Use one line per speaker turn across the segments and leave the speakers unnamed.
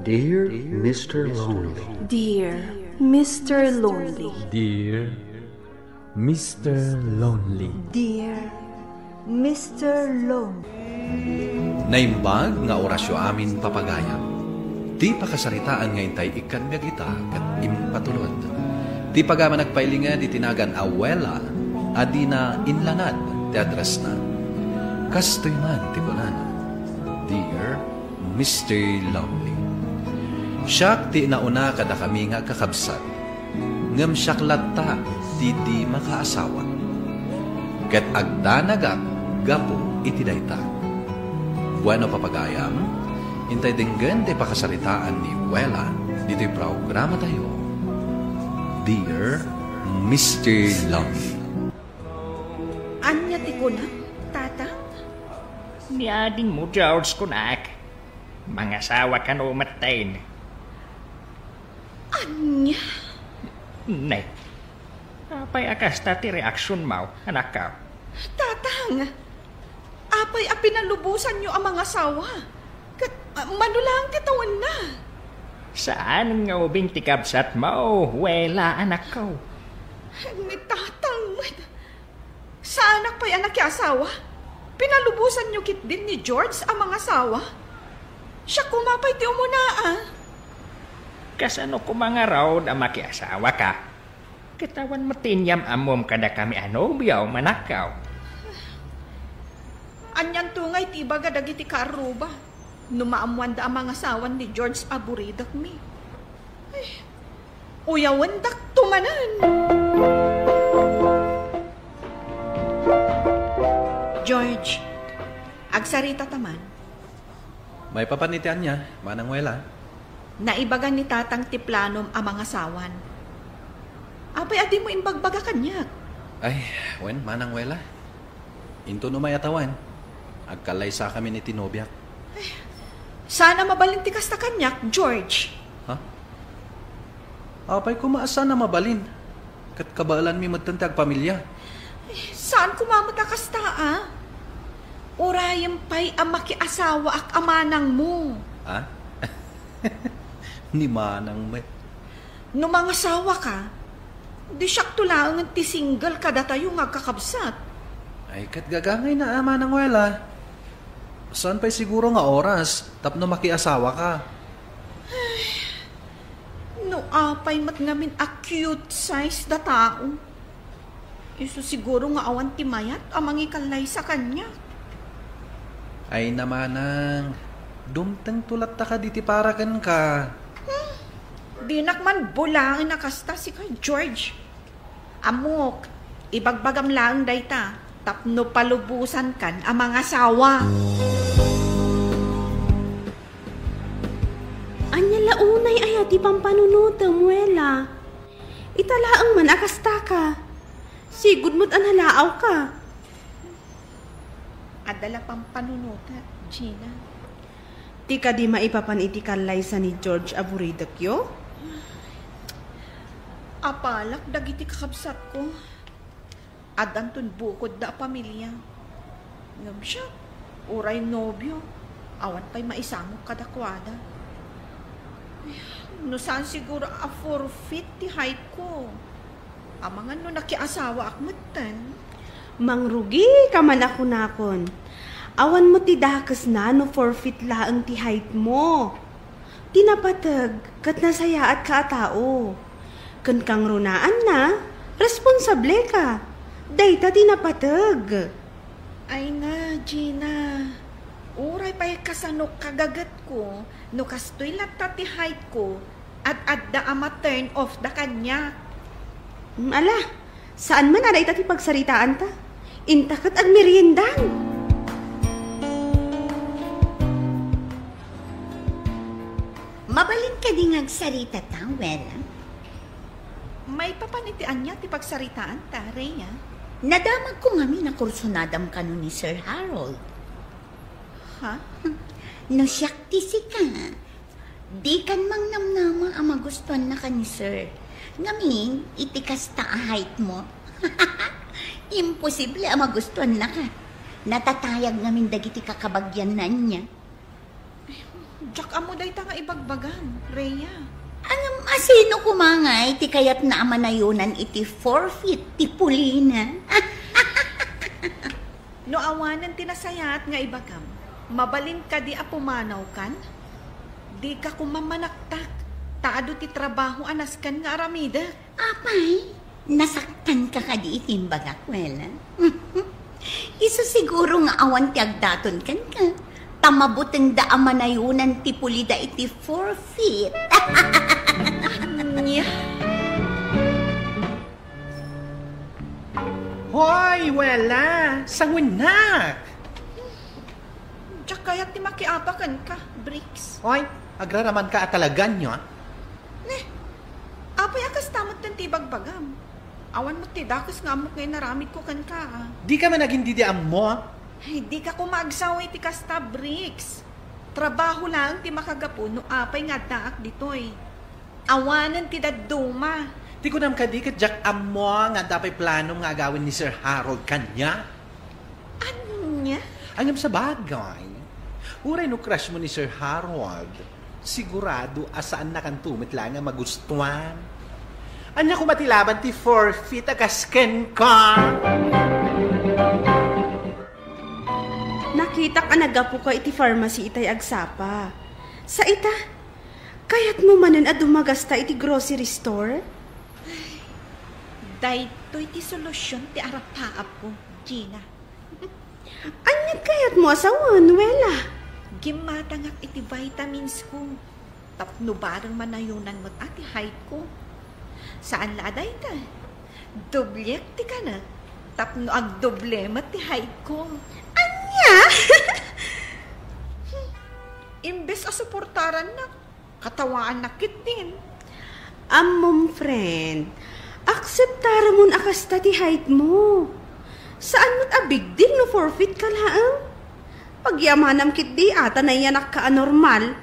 Dear Mr. Lonely.
Dear Mr. Lonely.
Dear Mr. Lonely.
Dear Mr. Lonely.
Naimbag nga orasyo amin papagayam. Ti pakasaritaan nga intay ikanbiyag ita kat impatulod. Ti pagama nagpailinga di tinagan awela adina inlanad ti address na. Kastoy man ti kunana. Dear Mr. Lonely. Siyak ti nauna kada kami nga kakabsat. Ngam siyak latta ti di makaasawa. Ket agdanagak gapo iti dayta. Bueno papagayam, intay dinggan ti pakasaritaan ni Wela dito'y programa tayo. Dear Mr. Lonely.
Anya ti kunak, tata?
Niadin mo, George, kunak. Mga asawa ka no matayin.
Anya?
Nay, apay akas ti reaksyon mo, anak ka.
Tatang, apay a pinalubusan nyo ang mga asawa. Manulang kitawan na.
Saan nga ubing tikabsat mo, Wela, anak ko?
Ni tatang, sa anak pa'y anak yung asawa? Pinalubusan nyo kit din ni George ang mga asawa? Siya kumapay ti umuna
Kasano ko mga raw na makiasawa ka? Kitawan mo tinyam amom kada kami biyaw manakaw.
Anyan tungay ti baga dagiti kaaruba. Numaamuan da ang mga asawan ni George aburidak mi. Ay, uyawan dak tumanan. George, agsarita taman.
May papanitian niya, manang Wela.
Naibagan ni tatang ti planom ang mga asawan. Apay adi mo imbagbaga kanyak.
Ay, wen, manang Wela. Into no may atawan. Agkalay sa kami ni tinobyak.
Sana mabalin ti kasta kanyak, George.
Ha? Apay kumaasa na mabalin. Kat kabalan mi matantag pamilya.
Saan kumamata kasta Urayam pa'y ang makiasawa ak amanang mo.
Ha? Ni manang may.
No mga asawa ka, di siyak tulang ti single kada tayo nga kakabsat.
Ay, kat gagangay na manang Wela. Saan pa'y siguro nga oras, tapno makiasawa ka?
No apay mat ngamin a cute size da tao. Iso siguro nga awan ti mayat amang ikalay sa kanya.
Ay namanang, dumtang tulat ta ka diti parakan ka.
Di nakman bulangin na kasta si kay George. Amok, ibagbagam lang dayta, tapno palubusan kan ang mga asawa.
Anya launay ay ati pampanunuta, Muela. Italaang man akasta ka. Sigud mo't anhalaaw ka.
Adala pang panunuta, Gina.
Di ka di maipapan iti kalay sa ni George aburidakyo?
Apalak dagiti kakabsat ko. Adanton bukod da pamilya. Ngam siya, uray nobyo. Awan pa'y maisamok kadakwada. No saan siguro a forfeit ti height ko. Amangan no nakiasawa akmutan.
Mangrugi ka man ako nakon. Awan mo ti dakas na no forfeit laang ti height mo. Tinapatag kat nasayaat ka tao. Kun kang runaan na, responsable ka. Dayta tinapatag.
Ay nga, Gina. Uray pa'y kasanok kagagat ko, no kastoy latta ti height ko, at adda ama turn off da kanya.
Ala, saan man aday ti pagsaritaan ta? Intakat ang meriendang.
Mabalin ka di ngagsarita ta, Wela.
May papanitian niya ti pagsaritaan ta, Rhea.
Nadamag ko nga na kursunadam ka ni Sir Harold.
Ha?
No siyak tisi ka. Di kan mang namnama ang magustuhan na ka ni Sir. Ngamin, itikas ta height mo. Imposible ang magustuhan na ka. Natatayag ngamin dagiti kakabagyan na niya.
Jack amo day ta nga ibagbagan, Rhea.
Asino kumangay, ti kayat na amanayunan iti forfeit, ti pulina.
No awanan tinasayat nga ibagam, mabalin ka di apumanaw kan? Di ka kumamanaktak, taado ti trabaho anas kan nga aramida.
Apay, nasaktan ka ka di itimbag akwela. Isa siguro nga awan ti agdaton kan ka. Tamabuteng da amanayunan ti pulida iti forfeit.
Nya.
Hoy, wala! Sangunak!
Jack kaya ti makiapakan ka, Bricks.
Hoy, agraraman ka at talagan nyo,
Apay akas tamot ng tibagbagam. Awan mo ti dakas nga amok ngayon naramid ko kan ka.
Di ka man naging didiam mo.
Hindi ka kumagsaway ti kasta, Bricks. Trabaho lang ti makagapo no apay nga daak ditoy. Awanan ti daduma.
Di ko nam ka di kat Jack amo nga dapay plano nga agawin ni Sir Harold kanya.
Anya?
Angam sa bagay. Uray no crush mo ni Sir Harold. Sigurado asaan na kan tumit lang nga magustuhan. Anya ko matilaban ti forfeit agasken ka.
Nakita ka nagapo ka iti pharmacy itay agsapa. Sa ita, kayat mo manan a dumagasta iti grocery store?
Dahito iti solusyon ti arapaap ko, Gina.
Anya kayat mo asawan, Wela?
Gimatangak iti vitamins ko. Tapno barang manayunan mo't ati height ko. Saan laday ta? Doblek ti ka na. Tapno ag doblema ti height ko.
Anya?
Imbes a suportaran na, katawaan na kit din.
Amom friend, akseptara mon akasta ti height mo. Saan mo't a big deal no forfeit ka laang? Pagyamanam kit di ata na yanak ka anormal.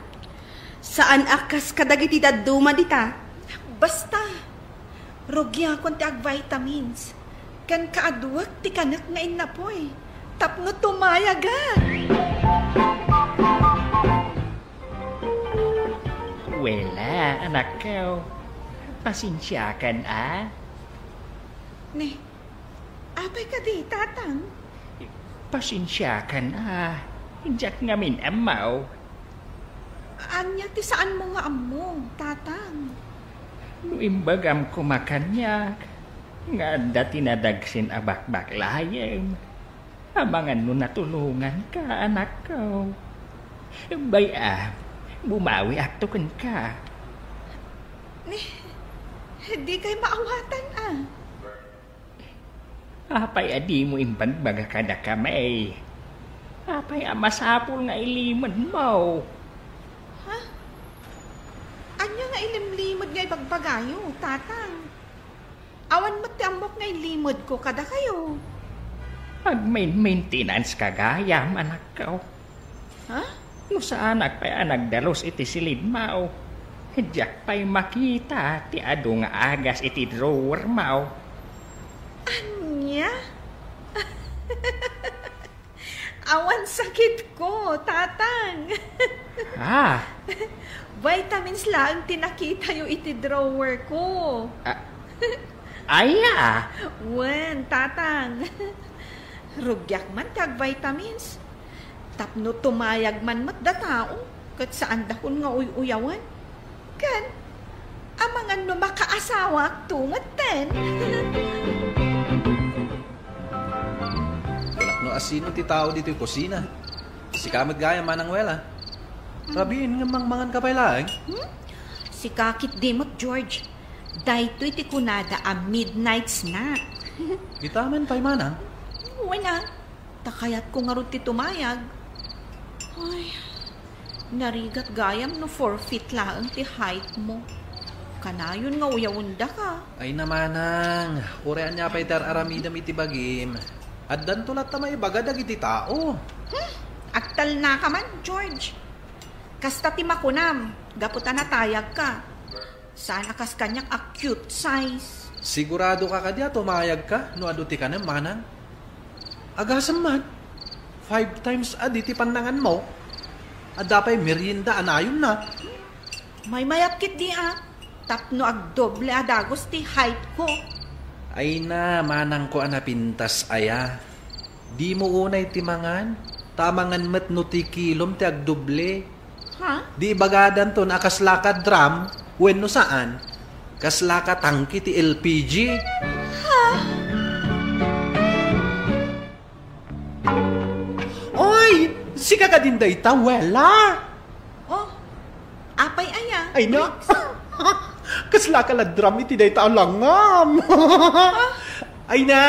Saan akas kadagiti daduma dita?
Basta, rogya kon ti ag vitamins. Kan kaaduak ti kanak nga inapoy. Tapno tumayaga.
Wala, anak ko. Pasensya ka na.
Ne, apay ka di, tatang.
Pasensya ka na. Diyak ngamin amaw.
Anya ti saan mo nga among, tatang?
Imbagam kumakanyak. Nga dati nadagsin abak-bak layem. Abangan no natulungan ka, anak ko. Bayam, bumawi aktukan ka.
Di kay maawatan ah.
Apay adi mo imbagbaga kada kamay. Apay masapul nga iliman mo.
Ha? Anya nga ilimlimod nga ibagbagayo, tatang? Awan mo ti ambok nga ilimod ko kada kayo.
Mag-maintenance ka gayam, anak ko.
Ha?
No sa anak pa'y nagdalos iti silid mao. Diyak pa'y makita ti ado nga agas iti drawer mao.
Anya? Awan sakit ko, tatang. Vitamins lang tinakita yung iti drawer ko.
Aya!
Wen, tatang. Rugyak man tag vitamins. Tapno tumayag man mat da tao. Kat saan dakon nga uyawan. Kan, amangan no makaasawa tungat ten.
Walak no asino ti tao dito yung kusina. Si kamad gaya manang wela. Rabiin nga mangmangan ka pa'y laing.
Si kakit dimot, George. Dahito iti kunada a midnight snack.
Itaman pa'y manang.
Wala. Takayat ko nga ron ti tumayag. Ay, narigat gayam no forfeit lang ti height mo. Kanayon nga uyawunda ka.
Ay namanang, urean niya pa'y tar aramidam iti bagim. At dan tulat na may bagadag iti tao.
Aktal na ka man, George. Kasta ti makunam, gaputan na tayag ka. Sana kas kanyak a cute size.
Sigurado ka kadya, tumayag ka, no aduti ka na manang. Agasam man, 5 times aditi pandangan mo.
Adapay merienda anayon na.
May mayat kit di tapno ag doble adagos ti height ko.
Ay na, manang ko anapintas aya. Di mo unay timangan. Tamangan met no ti kilom ti agdoble.
Ha?
Di bagadan to na kaslaka drum, when no saan? Kaslaka tangki ti LPG.
Oy! Sika ka din day tawela!
Oh, apay aya.
Ay na! Kasla ka la drum iti day langam! Ay na!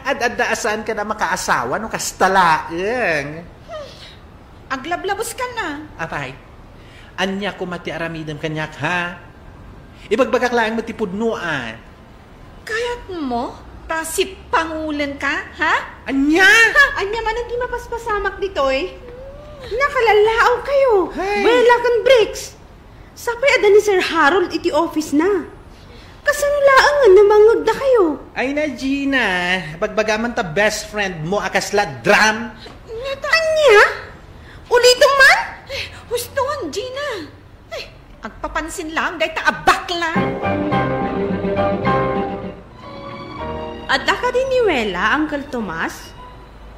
Ad-adaasan ka na makaasawa no kastalaeng.
Aglablabos ka na.
Apay, anya ko mati aramidam kanyak ha? Ibagbagak lang matipudnuan.
Kaya't mo, tasip pangulan ka, ha?
Anya!
Anya man ang di mapaspasamak ditoy. Nakalalaaw kayo.
Hey.
Wala kang breaks. Sapay ada ni Sir Harold iti office na. Kasanulaangan na mangag na kayo.
Ay na, Gina. Bagbagaman ta best friend mo akasla drum.
Anya? Ulitin man?
Huston, Gina. Ay, agpapansin lang, dahil taabak lang.
Adda ka din ni Wela, Uncle Tomas?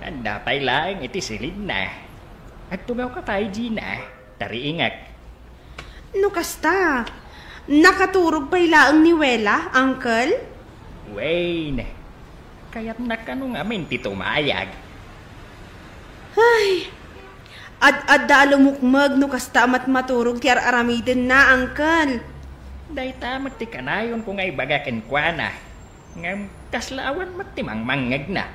Dapay lang iti silid na. At tumaw ka tayo, Gina. Tariingak.
No kasta? Nakaturog pa ilaang ni Wela, Uncle?
Wayne. Kaya't nakano nga min ti tumayag.
Ay, ad-adda lumukmag no kasta mat maturog ti aramiden na, Uncle.
Day tamat ti kanayon kung ay bagaken kwa na. Ngam kaslawan matimang mangag na.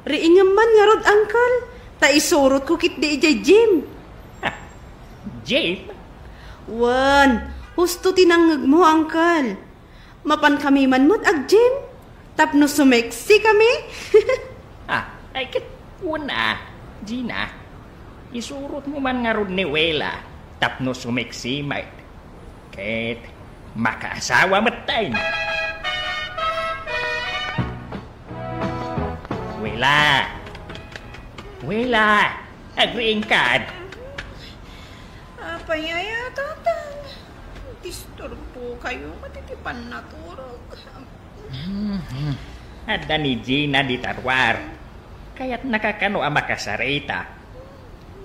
Riingam man nga rod, Uncle. Ta isurot ko kit di ijay Jim.
Jim?
Wan, husto tinangag mo, Uncle. Mapan kami man mo't ag Jim. Tapno sumeksi kami.
Ay kit una, Gina. Isurot mo man nga rod ni Wela. Tapno sumeksi, mate. Ket makaasawa matay na. Wela, agriing kad.
Apay aya, tatang. Disturbo kayo, matitipan na turog.
Ada ni Gina di tarwar. Kaya't nakakano ang makasarita.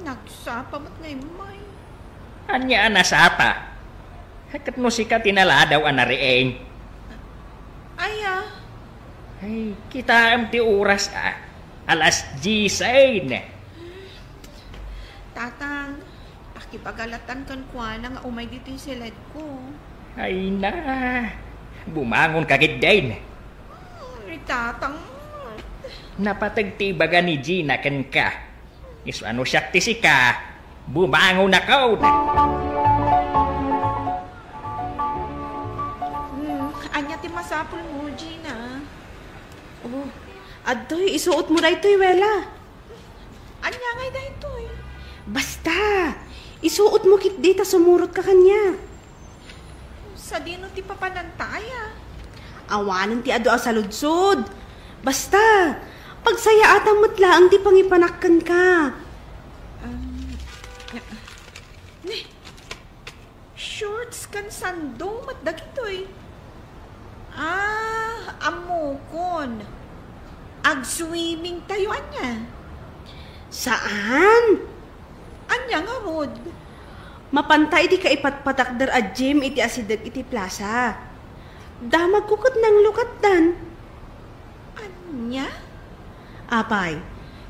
Nagsapa mo't ngay may.
Anya anasapa. Hakat no sika tinala daw anarieng.
Aya.
Ay, kita am ti oras Alas 10.
Tatang, pakipagalatan kan kwa na nga umay dito yung silad ko.
Ay na, bumangon kagid din.
Tatang.
Napatagtibaga ni Gina ken ka. Iso ano siya ti sika, bumangon na ka.
Anya ti masapul mo, Gina.
Oh, adtoy, isuot mo daytoy, Wela.
Anya ngay daytoy.
Basta, isuot mo kit dita sumurot ka kanya.
Sa dino ti papanantaya.
Awanan ti ado sa ludsod. Basta, pagsaya atang matlaang ti pangipanakkan ka.
Shorts kan sandong matdagitoy. Amukon. Ag-swimming tayo, anya.
Saan?
Anya nga, Rod.
Mapantay di ka ipatpatakder a gym iti asidag iti plaza. Damag kukot ng lukatan.
Anya?
Apay,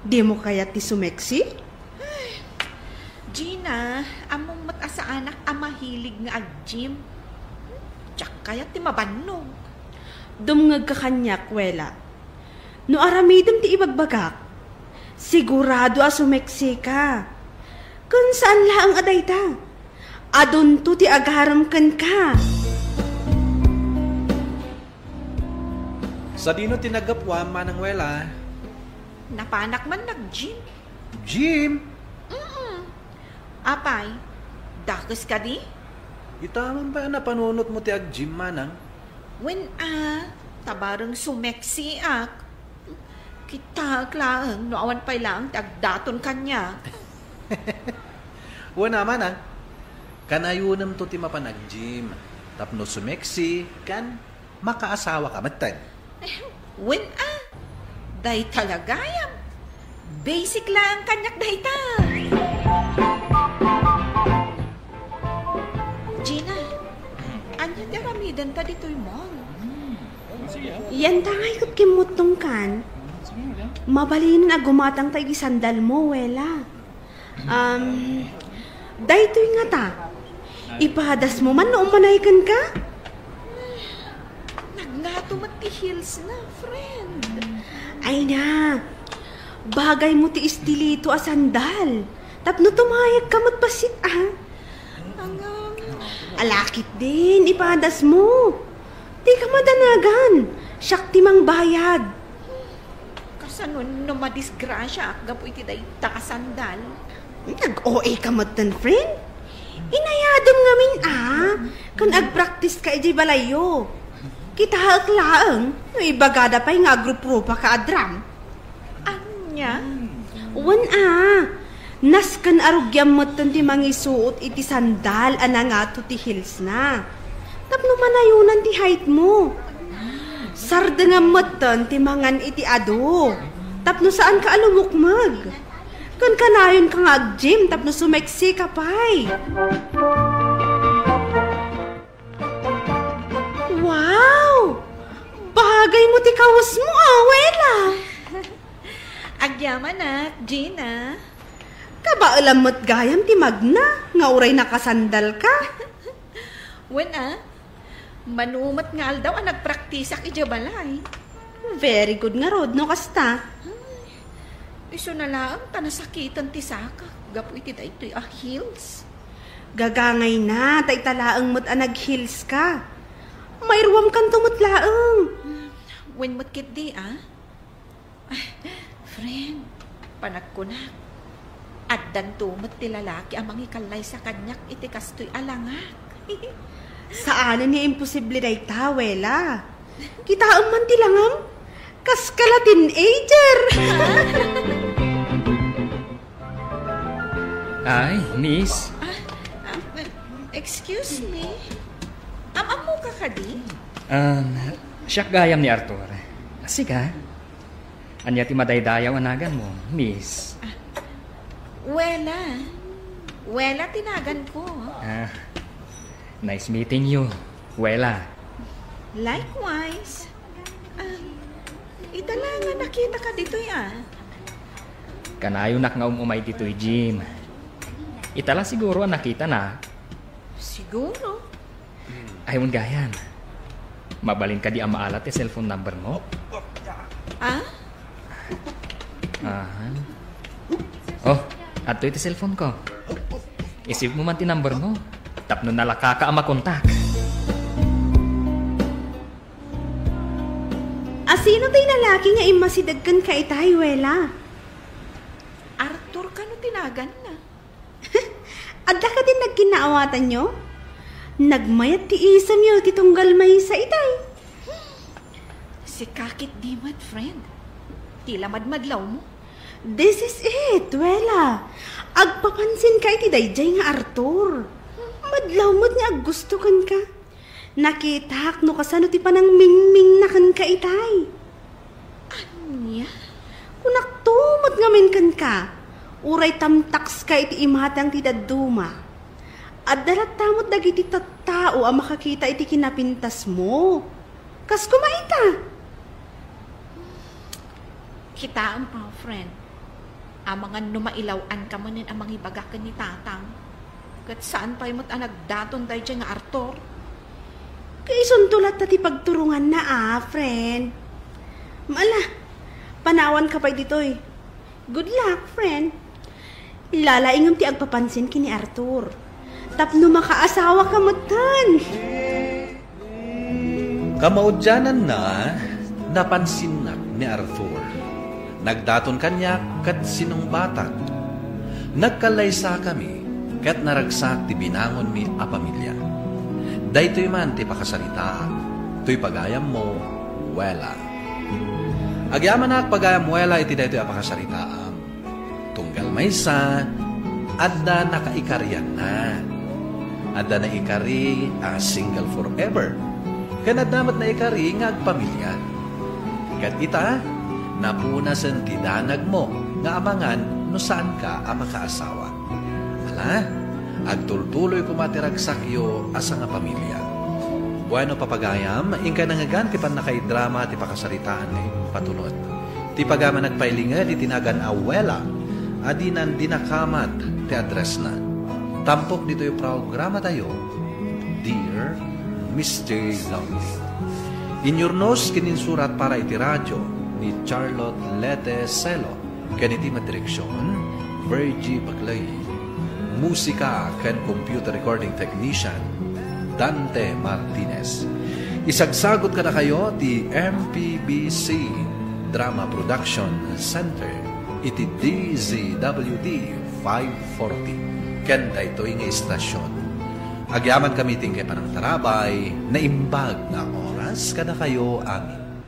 di mo kaya ti sumeksi?
Gina, among matasa anak mahilig nga ag-gym. Tsak kaya ti mabannog.
Dumngag ka kanya, Wela. No aramidem ti ibagbagak, sigurado a sumeksi ka. Kung saan laang aday ta, adun to ti agaram kan ka.
Sa dino tinagapwa manang Wela.
Napanak man nag-gym.
Jim,
Apay, dakas ka di?
itaman ba na panunot mo ti ag-gym manang?
When tabarang sumeksi ak. Kita klaang, noawan pa lang, tagdaton kanya.
Huwag naman kanayunam to ti mapanag-gym. Tapno sumeksi, kan makaasawa ka matan.
When day talagayam. Basic lang kanyak dayta. Gina, anya ti ramidan ta dito'y mall.
Yan tangay kat kimutong kan. Mabalin na gumatang tayo sandal mo, Wela. Daytoy nga ta. Ipahadas mo man noong manaykan ka?
Nagnato ti heels na, friend.
Ay na, bagay mo ti istilito a sandal. Tapno tumayag ka matpasit Alakit din, ipahadas mo. Di ka madanagan. Siyak timang bayad.
Kasanon no madisgrasya, gapu iti day takasandal.
Nag-OA ka matan, friend? Inayadom ngamin kan ag-practice ka ijay balayo. Kita haklaang, ibagada pa'y nga agrup-rupa ka adram.
Anya?
Wan nas kan arugyam matan ti mangisuot iti sandal nga to ti heels na. Tapno manayunan ti height mo. Sarda nga matan ti mangan iti ado. Tapno saan ka alumukmag. Kan kanayon ka nga ag-gym, tapno sumeksi ka pa'y. Wow! Bagay mo ti kawas mo, Wela.
Agyaman Gina.
Kabaalam mo't gayam ti magna, nga uray nakasandal ka.
When manumat nga aldaw nagpraktisak ijabalay.
Very good nga rod, no kasta.
Iso na lang, tanasakitan ti saka. Gapu iti da ito'y heels.
Gagangay na, tay talaang mo't nag-heels ka. Mayruwam kan tumutlaang.
When mo't kit di, friend, panagkunak. Addan tumot ti lalaki amang ikalay sa kanyak iti kastoy alangak.
Saan niya imposible day ta, Wela? Kitaan man ti langam. Kaskala teenager.
Ay, miss.
Excuse me. Amamo ka kadi?
Siyak gayam ni Arthur. Sige. Anya ti madaydayaw anagan mo, miss.
Wela tinagan ko.
Nice meeting you, Wela.
Likewise. Itala nga nakita ka dito
Kanayo nak nga umay dito'y gym. Itala siguro ang nakita na.
Siguro?
Ayun gayan. Mabalin ka di ang maalat yung cellphone number mo? Oh, ato ito cellphone ko. Isip mo man ti number mo. Tapno nalaka ka ang makontak.
Sino tayo lalaki nga imasidagkan ka itay, Wela?
Arthur ka no tinagan na.
Adda ka din nagkinaawatan nyo? Nagmayat ti isam yun, titunggal may sa itay.
Si kakit di mad, friend. Tila madmadlaw mo.
This is it, Wela. Agpapansin ka iti dayjay nga Arthur. Madlaw mo't nga aggustukan ka. Nakitak no kasano ti panang mingming na kan ka itay.
Anya?
Kunak tumot ngamin kan ka. Uray tamtaks ka iti imatang ti daduma. At dalat tamot dagiti tattao ang makakita iti kinapintas mo. Kas kumaita.
Kitaan pa, friend. Amangan numailawan ka manin amang ibagakan ni tatang. Kat saan pa imot nagdaton tayo dyan nga Arthur?
Kaisuntulat na ti pagturungan na friend. Maala, panawan ka pa dito'y. Good luck, friend. Lalaingam ti agpapansin kini Arthur. Tapno makaasawa ka matan.
Kamaudyanan na, napansin ni Arthur. Nagdaton kanya kat sinungbatag. Nagkalaysa kami kat naragsak ti binangon mi a pamilya. Daytoy man ti pakasaritaan. To'y pagayam mo, Wela. Agyaman na pagayam Wela iti daytoy a pakasaritaan. Tunggal maysa, adda nakaikarian na. Adda na ikari single forever. Kan addamat na ikari nga agpamilya. Kat ita, napunasan ti danag mo nga amangan no saan ka ang makaasawa. Ala, agtultuloy kumatiragsakyo asa nga pamilya. Bueno papagayam, ingka nangagan ti panakaidrama ti pakasaritaan ni patulot. Ti pagaman nagpailinga di tinagan awela, adinan dinakamat ti address na. Tampok dito yung programa tayo, Dear Mr. Lonely. Inyurnos kininsurat para iti radyo ni Charlotte Lete Celo, kaniti madireksyon, Virgie Baglay. Musika kan computer recording technician, Dante Martinez. Isagsagot ka na kayo di MPBC Drama Production Center iti DZWD 540. Kanda ito yung istasyon. Agyaman kami tingkay panang tarabay na imbag na oras kada kayo amin.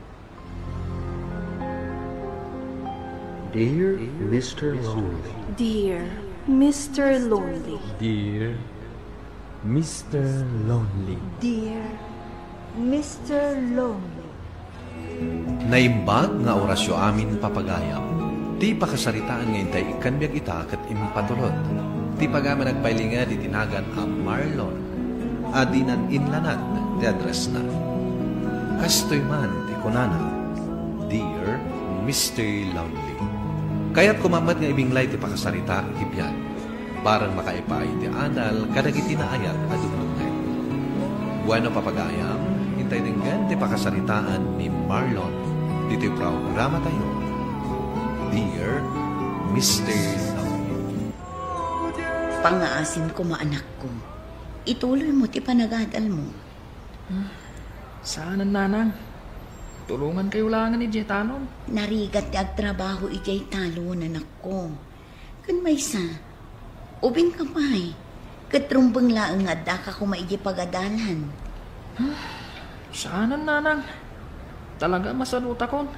Dear Mr. Lonely.
Dear Mr. Lonely.
Dear Mr. Lonely.
Dear Mr. Lonely.
Naimbag nga orasyo amin papagayam. Ti pakasaritaan ngayon tayo ikanbiyag ita kat impatulod. Ti pagaman nagpailinga di tinagan ang Marlon. Adinan inlanat ti address na. Kastoy man ti kunana. Dear Mr. Lonely. Kaya't kumamat nga ibinglay ti pakasarita iti biyan. Parang makaipay ti anal kadagiti naayat adumdumay. Bueno papagayam, hintay dinggan ti pakasaritaan ni Marlon dito yung programa tayo. Dear Mr. Lonely.
Pangaasin ko maanak ko. Ituloy mo ti panagadal mo.
Saan ang nanang? Tulungan kayo langan ni Jetanon.
Narigat ti agtrabaho ijay talo nanak ko. Kan may sa, ubing ka pa'y. Katrumbang laang adda ka kumaigi pagadalan.
Saan ang nanang? Talaga masaluta kon.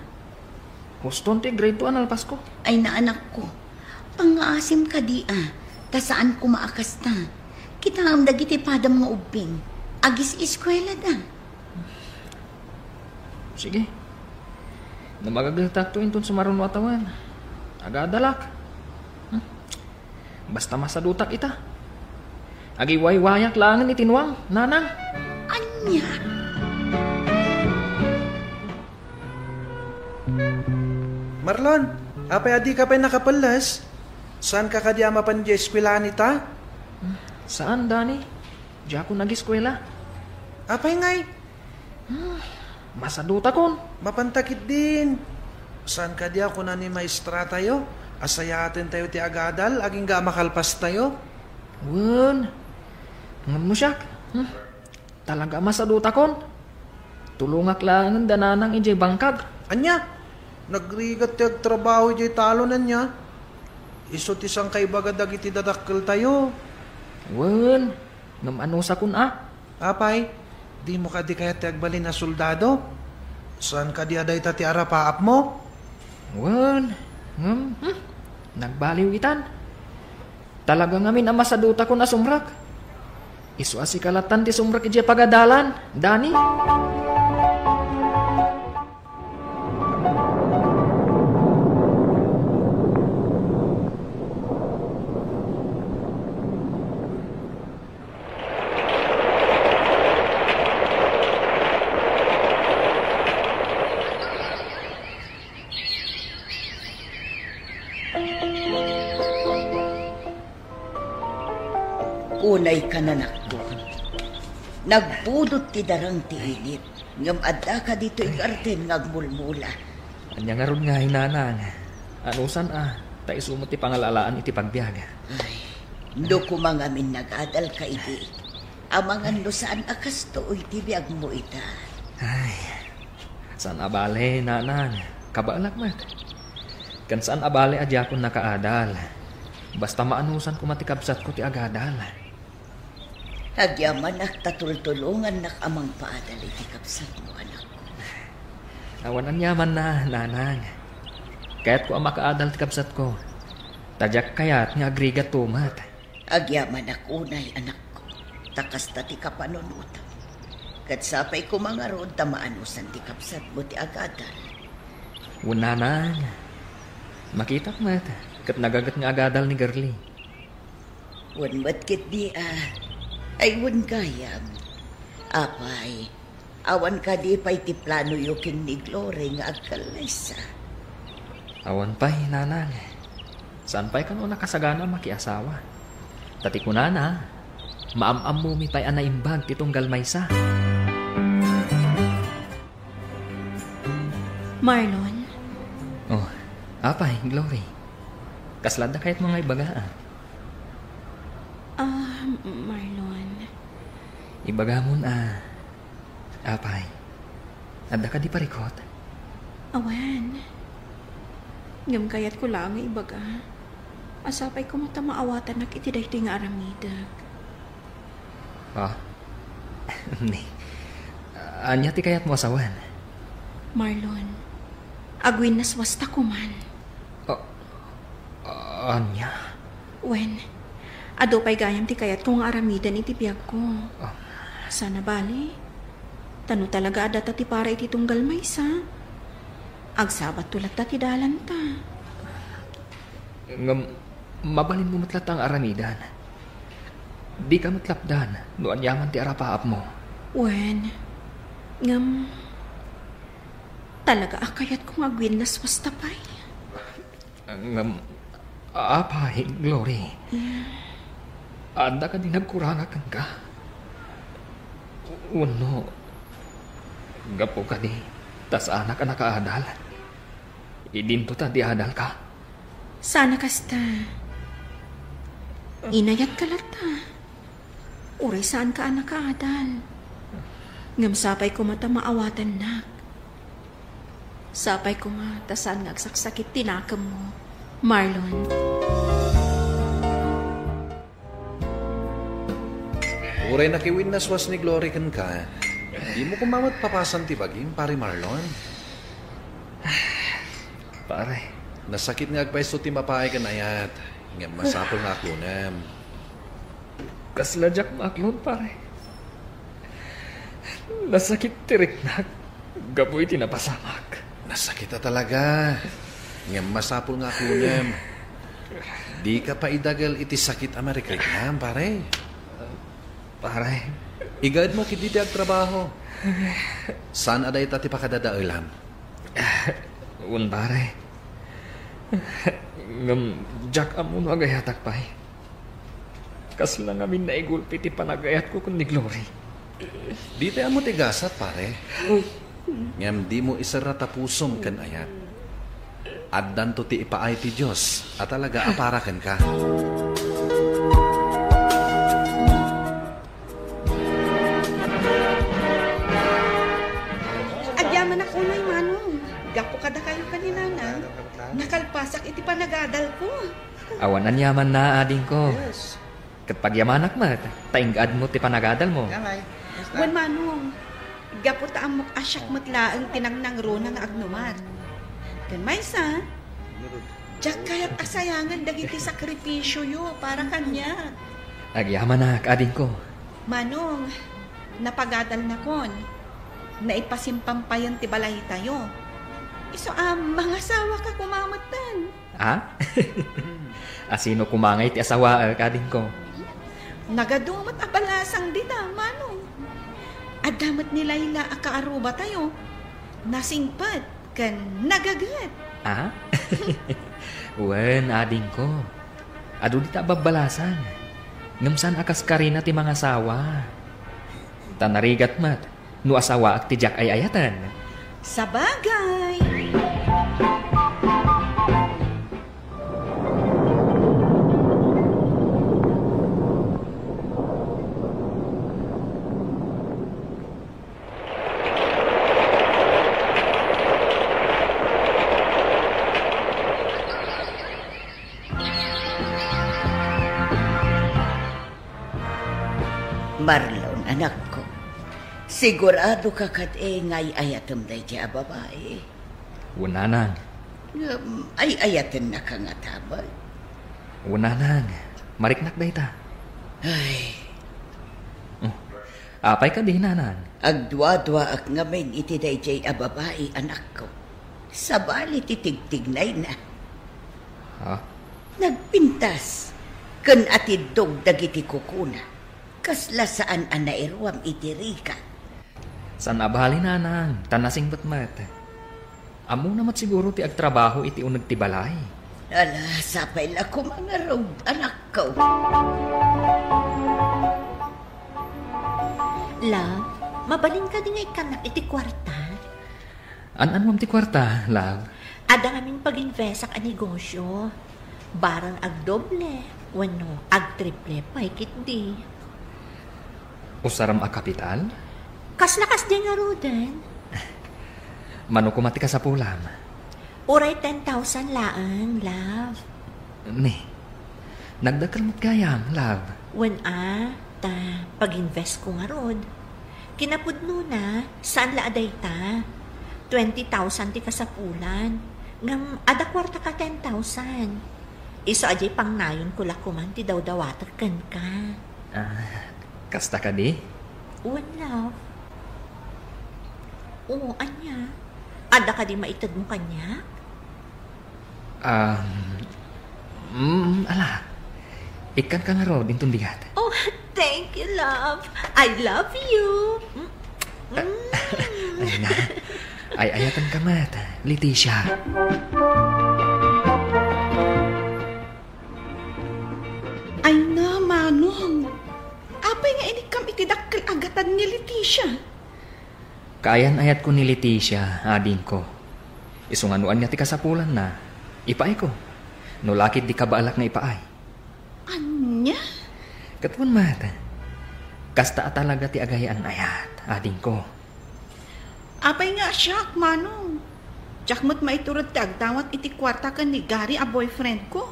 Huston ti grade 2 alpas ko.
Ay naanak ko, pangaasim ka di ta saan ko maakas ta. Kita ang dagiti padam nga ubing. Agis eskwela da.
Sige. Namagagagtak to inton sumaron watawan. Agadalak. Basta masadutak ita. Agiway-wayak langan itinwang, nanang.
Anya?
Marlon, apay adi ka pa'y nakapalas? Saan ka kadi amapan di eskwelahan ita?
Saan, Dani? Di ako nag-eskwela.
Apay ngay?
Masaduta kon.
Mapantakit din. Saan ka di ako na ni maestra tayo? Asayatin tayo ti agadal, aging ga makalpas tayo.
Wen. Ngam mo siyak. Talaga masaduta kon. Tulungak lang dananang ijay bangkag.
Anya? Nagrigat ti agtrabaho ijay talo na niya. Isot isang kaibagadag iti dadakkel tayo.
Wen. Ngam ano sa kun
Apay, di mo ka di kaya ti agbalin na soldado? Saan ka di aday ti arapaap mo?
Wen. Nagbaliw itan. Talaga ngamin ang masaduta ko na sumrak. Isu asikalatan ti sumrak ije pagadalan, Dani.
Unay ka na nakdo. Nagbudot ti darang ti init. Ngam adda ka dito igarten ngagmulmula.
Anya nga ron nga hinanang. Anusan ta isumot ti pangalalaan iti pagbiag.
Ay, no kumangamin nagadal ka iti. Amangan no saan akas to iti biag mo ita.
Ay, saan abale nanang? Kabaalak mat. Kan saan abale adya akong nakaadal. Basta maanusan ko matikabsat ko ti agadal.
Agyaman ak tatultulungan nak amang paadal iti kapsat mo, anak ko.
Awan ang yaman na, nanang. Kaya't ko ang makaadal ti kapsat ko. Tadyak kayat nga agrigat tumat.
Agyaman ako na'y anak ko. Takas ta ti kapanunutan. Kat sapay ko mga rod tamaanusan ti kapsat mo ti agadal.
Wunanang. Makitak mat. Kat nagagat nga agadal ni Girly.
Wan matkit di ay wan gayam. Apay, awan ka di pa'y ti plano yukin ni Glory nga agkalaysa.
Awan pa'y, nanang. Saan pa'y kano nakasagana makiasawa? Tati ko na, maam-am mo mi pa'y anaimbag titong galmaysa.
Marlon?
Oh, apay, Glory. Kaslada kahit mga ibagaan.
Marlon.
Ibagamon apay. Adda ka di parikot?
Awan. Ngam kayat ko lang nga ibaga. Asapay ko maawatan na itiday ti nga aramidag.
Ni. Anya ti kayat mo asawan?
Marlon, agwin nas wasta ko man.
Anya?
Wen, ado pa'y gayam ti kayat ko nga aramidan iti biyag ko. Sana bali. Tano talaga adata ti para iti tunggal maysa. Agsabat tulat ta ti dalan ta.
Mabalin mo matlat ang aramidan. Di ka matlapdan no anyaman ti arapaap mo.
Wen, talaga akayat kong agwin nas wasta pa'y.
Apay, Glory. Anda ka din nagkurangakan ka. Uno, gapo ka di, tas anak ka nakaadal. Idinto ta di adal ka.
Sana kasta. Inayat ka lata. Uray saan ka anak kaadal. Ngam sapay ko mata maawatan nak. Sapay ko nga, tasan nga agsaksakit tinakam mo, Marlon.
Uray nakiwin na swas ni Glory kan ka. Di mo kumamat papasan ti bagim, pare Marlon.
Pare.
Nasakit nga agpaiso ti mapay kan ayat. Nga masapol nga ako nam.
Kasladyak maklon, pare. Nasakit tirik na. Gaboy tinapasamak.
Nasakit na talaga. Nga masapol nga ako nam. Di ka pa idagal iti sakit Amerikrik nam, pare.
Pare.
Igad mo kiti di agtrabaho. Saan aday tati pakadadailam?
Un pare. Ngam jak amuno agayatak pay. Kas lang amin na igulpi ti panagayat ko kundi Glory.
Di tayo mo tigasat pare. Ngam di mo isara tapusom kan ayat. Addan to ti ipaay ti Diyos at talaga aparakan ka.
Agyaman ako na Manong. Gapo kada kayo kanina na. Nakalpasak iti panagadal ko.
Awanan yaman na ading ko. Kat pagyamanak mat, taingad mo ti panagadal mo.
Wan Manong. Gapo ta amok asyak matlaang tinangnang rona nga agnumat. Kan maysa, jak kayat asayangan dagiti sakripisyo yo para kanya.
Agyaman na ading ko.
Manong, napagadal na kon. Naipasimpampayan ti balay tayo. Iso mga asawa ka kumamatan.
Asino kumangay ti asawa kading ko.
Nagadumat abalasang dita, Manong. Adamat ni Layla akaaruba tayo. Nasingpat kan nagagat.
Wen, ading ko. Ado di ta babalasan. Ngamsan akas karina ti mga asawa. Tanarigat mat, no asawa ak ti jak ay ayatan.
Sabagay.
Marlon, anak ko. Sigurado ka kat ngay ayatam day ti babae.
Unanang.
Ay ayatan na ka nga tabal.
Una nang, mariknak day ta.
Ay,
Apay ka di, nanang.
agdwa-dwa ak ngamin iti dayjay a babae anak ko. Sabali titigtignay na.
Ha?
Nagpintas. Kan atidog dagiti kukuna. Kasla saan ang nairwam iti rika.
San abali, nanang, tanasing batmat. Amo namat siguro ti agtrabaho iti unag ti balay.
Ala, sapay la ko mga rog anak ko.
Love, mabalin ka din nga ikanak iti kwarta.
An-an mo ti kwarta, love?
Ada kaming pag-invest ang negosyo. Barang agdoble, wano, agtriple, paikit di.
Usaram a kapital?
Kas-lakas din nga roden.
Mano kumati ka sa pulam?
Uray 10,000 laang, love.
Ni, nagdakalmat gayam, love.
When ta pag-invest ko nga rod. Kinapudno na, saan laaday ta? 20,000 ti kasapulan. Ngam, ada kwarta ka 10,000. Iso ajay pang nayon ko lakuman ti daw-dawater kan ka.
Kasta ka di?
One love. Oo, anya. Ada ka di maitad mo kanya?
Ala. Ikan ka nga ro, dintundigat.
Oh, thank you, love. I love you.
Ay na. Ay ayatan ka mat, Leticia.
Ay na, Manong. Apay nga inikam itidakkel agatan ni Leticia.
Kaayan ayat ko ni Leticia, ading ko. Isunganuan niya ti kasapulan na. Ipaay ko. No lakit di kabaalak nga ipaay.
Anya?
Katuan mat. Kasta talaga ti agayan ayat, ading ko.
Apay nga siya, Manong. Diyak mo't maiturod ti agdawat iti kwarta ka ni Gary a boyfriend ko.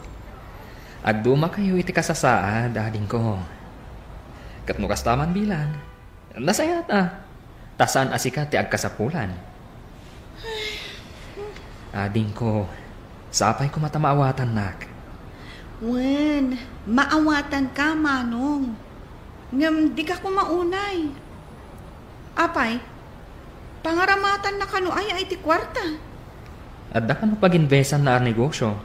Agduma kayo iti kasasaad, ading ko. Katno kastaman bilang. Nasaya ta. Tasaan asika ti agkasapulan. Ading ko, sapay ko matamaawatan nak.
Wen, maawatan ka, Manong. Ngam, di ka ko maunay. Apay, pangaramatan na kano ay iti kwarta.
Adda ka no pag-investan na negosyo.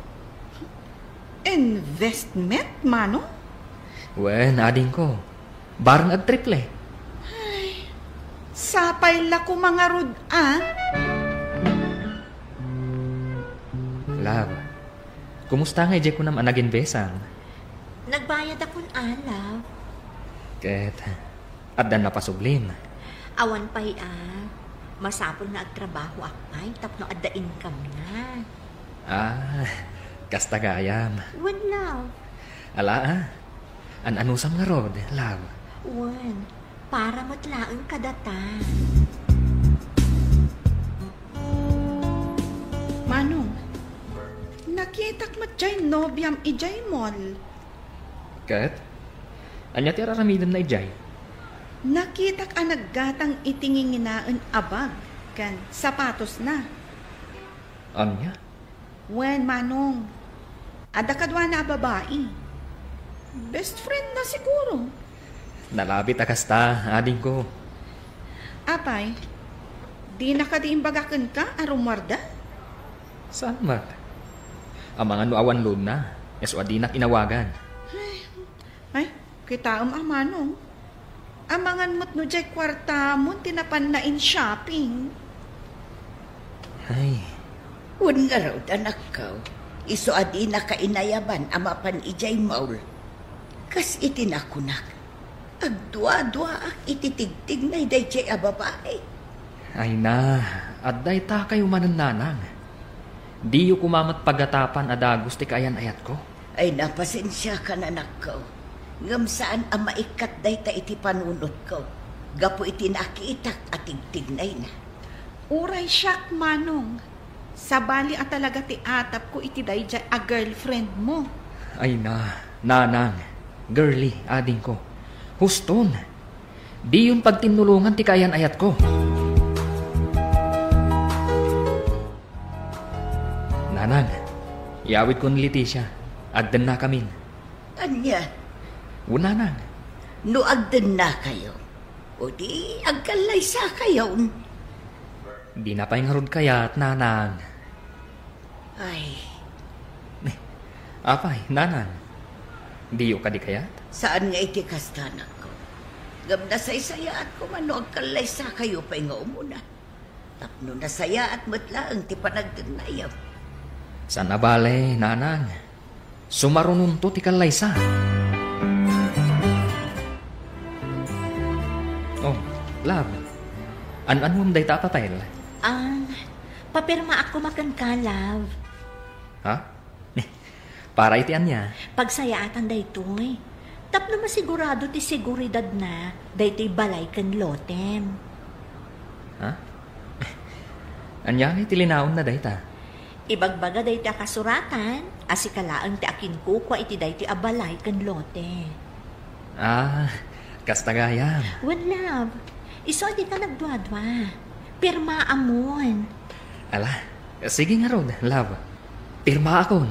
Investment, Manong?
Wen, ading ko. Barang agtriple.
Sapay la ko mga rod,
Love, kumusta nga ije ko naman nag-investan?
Nagbayad akong love.
Ket, adda na pasublim.
Awan pa'y masapol nga agtrabaho akay, tapno adda income na.
Kasta gayam.
When love?
Ala an-anusam nga rod, love.
When, para matlaang kadata.
Manong, nakitak mat jay nobyam ijay mall.
Ket, anya ti araramidan na ijay?
Nakitak ang naggatang itinginginaan abag, kan sapatos na.
Anya?
Wen, Manong, ada kadwa na babae. Best friend na siguro.
Nalabit akasta, ading ko.
Apay, di nakadiimbagakan ka, arumarda?
Saan mat? Ang mga nuawan load na, eso adinak inawagan.
Ay, kita Manong. Amangan mo't no jay kwarta mo, tinapan na in shopping.
Ay.
Un nga raw, anak ko. Iso adi na kainayaban, amapan ijay maul. Kas itinakunak. Agdwa-dwa ak ititigtig na iday jay a babae.
Ay na, adday ta kayo manananang. Di yu kumamat pagatapan adagos ti kayan ayat ko.
Ay napasensya ka na, anak ko. Ngam saan ang maikat day ta iti panunot ko. Gapo iti nakitak at tigtignay na.
Uray siyak, Manong. Sabali at talaga ti atap ko iti dayjay a girlfriend mo.
Ay na, nanang, girly, ading ko. Huston, di yun pagtinulungan ti kayan ayat ko. Nanang, iawit ko ni Leticia. Agdan na kamin.
Anya,
Una nang.
no agdan na kayo. O di, agkalay sa kayo.
Di na pa'y ngarod kayat, nanang.
Ay,
Apay, nanang. Diyo ka di kayat?
saan nga iti kastanak ko? Gam na saysayaat ko man no agkalay sa kayo pa'y nga umuna. Tapno na sayaat matla ang ti panagdanayaw.
San abale, nanang. Sumarunong to ti kalaysa. Oh, love. An mo day tapapel?
Papirma ako makankalav.
Ha? Para itian niya.
Pagsayaatan daytoy. Tapno masigurado ti seguridad na daytoy balay kan lotem.
Ha? Anya ni tilinaon na dayta.
Ibagbaga dayti kasuratan, asikalaang ti akin kukwa iti dayti abalay kan lote.
Kastagayam.
One love, iso di ka nagduadwa. Pirma amon.
Ala, sige nga rod, love. Pirma ako.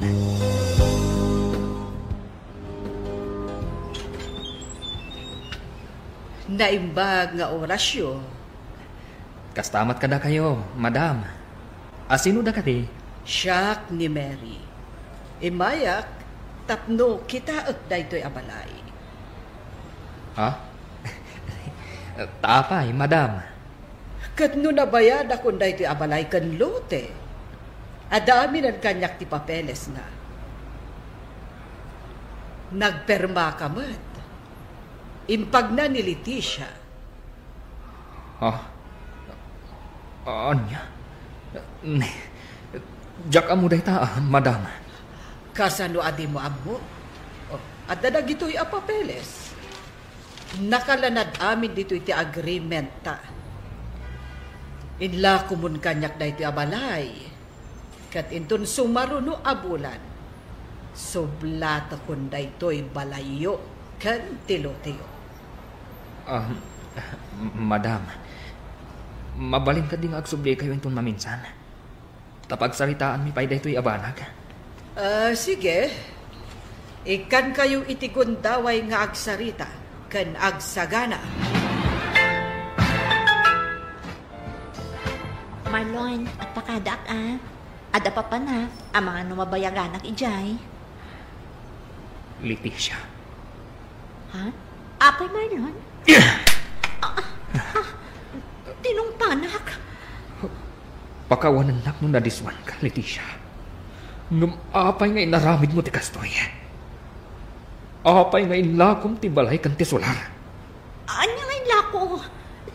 Naimbag nga orasyo.
Kastamat kada kayo, madam. Asino da kati?
Siyak ni Mary. Imayak, tapno kita at daytoy abalay.
Ha? Tapay, madam.
Katno nabayad akong daytoy abalay kan lote. Adami ng kanyak ti papeles na. Nagperma ka mat. Impag na ni Leticia.
Ha? Anya? Jak amo dayta, madam.
Kasano adi mo amo? At dadag ito'y apapeles. Nakalanad amin dito iti agreement ta. Inla kumun kanyak da iti abalay. Kat inton sumaruno abulan. Soblata kun da ito'y balayo kan tiloteyo.
Madam, mabalin ka ding agsubli kayo inton maminsan. Tapag saritaan mi pay daytoy abanag.
Sige. Ikan kayo itigundaway nga agsarita kan agsagana.
Marlon, at pakadak Ada pa pa na, ang mga numabayaganak ijay.
Leticia.
Ha? Apay Marlon? Tinungpanak.
Pakawanan nak mo na diswan ka, Leticia. Ngam apay nga inaramid mo ti kastoy. Apay nga inlakom ti balay kan ti solar.
Anya nga inlako?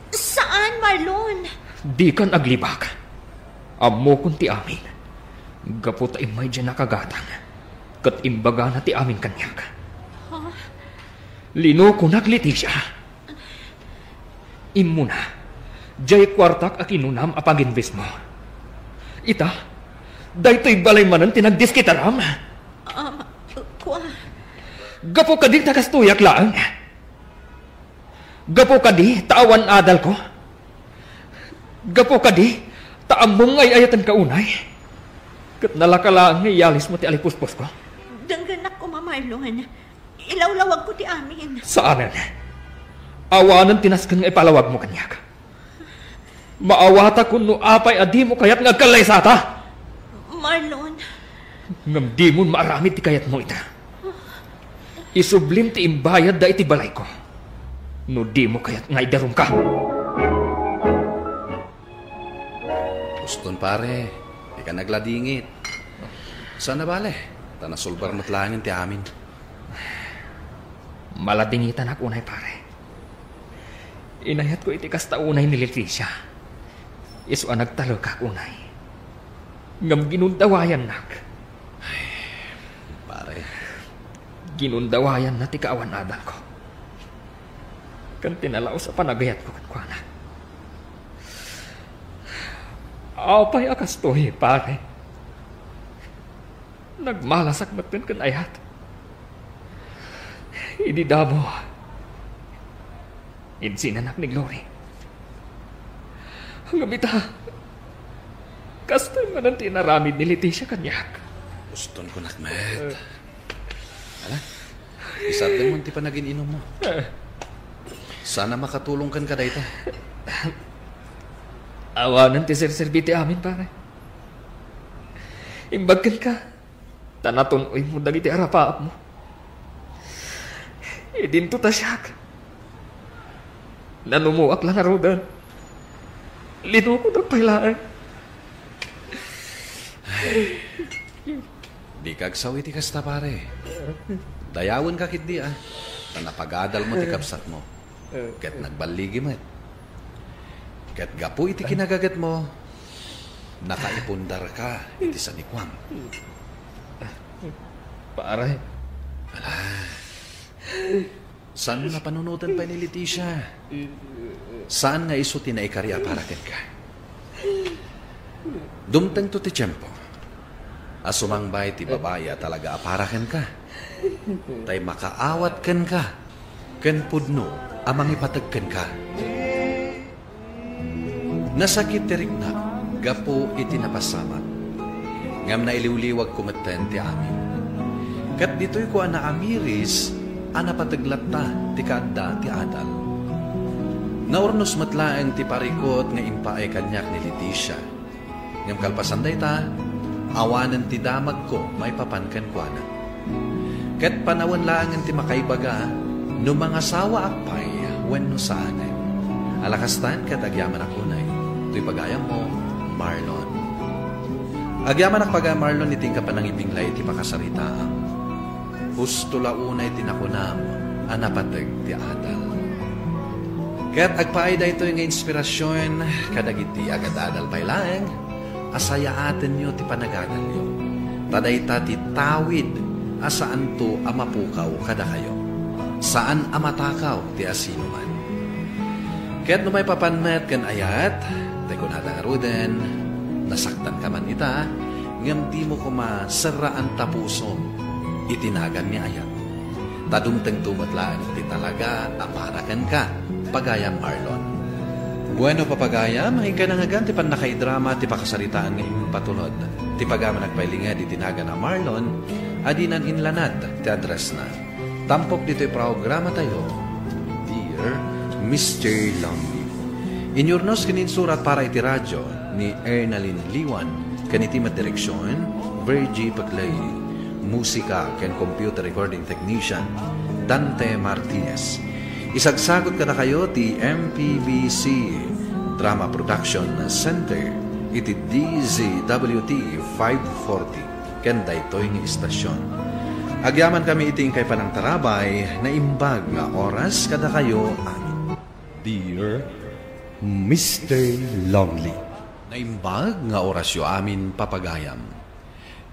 Saan, Marlon?
Di kan aglibak. Amo kun ti amin. Gapo ta imay dyan nakagatang. Kat imbaga na ti amin kanyak.
Huh?
Lino kunak, Leticia. Imo na. Jay kwartak akinunam apag-invest mo. Ita, daytoy balay manan tinagdiskitaram.
Kuha.
Gapo ka di takastuyak lang. Gapo ka di taawan adal ko. Gapo ka di taamong ay ayatan ka unay. Kat nalakalaan ngay yalis mo ti alipuspos ko.
Dangganak ko, Marlon. Ilawlawag ko ti amin.
Saanan? Awanan tinaskan nga ipalawag mo kanyak. Maawata kun no apay adi mo kayat nga kalay sata.
Marlon.
Ngam di mo maaramid ti kayat mo ita. Isublim ti imbayad da iti balay ko. No di mo kayat nga idarum ka.
Guston pare, di ka nagladingit. Sana bale, tanasulbar matlangin ti amin.
Maladingitan ako unay pare. Inayat ko iti kasta unay ni Leticia. Isu nagtalo ka unay. Ngam ginundawayan nak.
Ay, pare.
Ginundawayan na ti kaawan adal ko. Kan tinalaw sa panagayat ko kankwana. Apay akastoy, pare. Nagmalasak matin kan ayat. Ididamo. Insinanak ni Glory. Ngabita, kastoy man ang tinaramid ni Leticia kanyak.
Guston ko nakmet. Ala, isardan mo ti pa naging inom mo. Sana makatulong kan ka dayta.
Awanan ti sir-servite amin, pare. Imbagkan ka. Tanatunoy mo dagiti arapaap mo. Idinto ta siyak. Nanumuak lang arudan. Linuko na pailaan.
Di kagsawi ti kasta pare. Dayawan ka kit di Tanapagadal mo ti kapsat mo. Kat nagbaligi mo. Kat gapu iti kinagagat mo. Nakaipundar ka iti sanikwam.
Pare.
Ala. Saan na panunutan pa ni Leticia? Saan nga iso tinaikarya para ken ka? Dumteng to ti tiyempo. Asumangbay ti babaya talaga aparaken ka. Tay makaawat ken ka. Ken pudno amang ipatagken ka. Nasakit tirik na gapo iti napasamat. Ngam na iliwliwag kumaten ti amin. Kat dito'y ko ana amiris anapataglat ta ti kaadda ti adal. Naurnos matlaeng ti parikot nga impaay kanyak ni Leticia. Ngam kalpasan day ta, awanan ti damag ko may papankan ko na. Kat panawan laangan ti makaibaga, no mga sawa akpay, wenno saanan. Alakastan kat agyaman ako na ito'y pagayam mo, Marlon. Agyaman akpaga Marlon iting ka panangibinglay ti pakasaritaam. Husto launay tinakunam, anapatag ti adal. Kaya't agpaay da ito yung inspirasyon, kadagiti agad adal pailaeng, asaya atin nyo ti panagagal nyo. Taday ta ti tawid, asaan to amapukaw kada kayo. Saan amatakaw ti asino man. Kaya't no may papanmet kan ayat, tay kunata aruden, nasaktan ka man ita, ngam di mo kumasaraan tapusom, itinagan ni ayat. Tadumteng tumatlaan ti talaga aparakan ka, pagayam Marlon. Bueno papagayam, hingga nangagan ti pan nakaidrama ti pakasaritaan ng patulod. Ti pagama nagpailinga di tinagan na Marlon, adinan inlanad ti address na. Tampok dito'y programa tayo, Dear Mr. Lonely. Inyurnos kininsurat para iti radyo ni Ernalyn Liwan, kanitimat direksyon, Virgie Paclay. Musika ken computer recording technician Dante Martinez. Isagsagot ka na kayo ti MPBC Drama Production Center iti DZWT 540 ken daytoy nga istasyon. Agyaman kami iting kay panang tarabay na imbag nga oras kada kayo amin.
Dear Mr. Lonely.
Na imbag nga orasyo amin papagayam.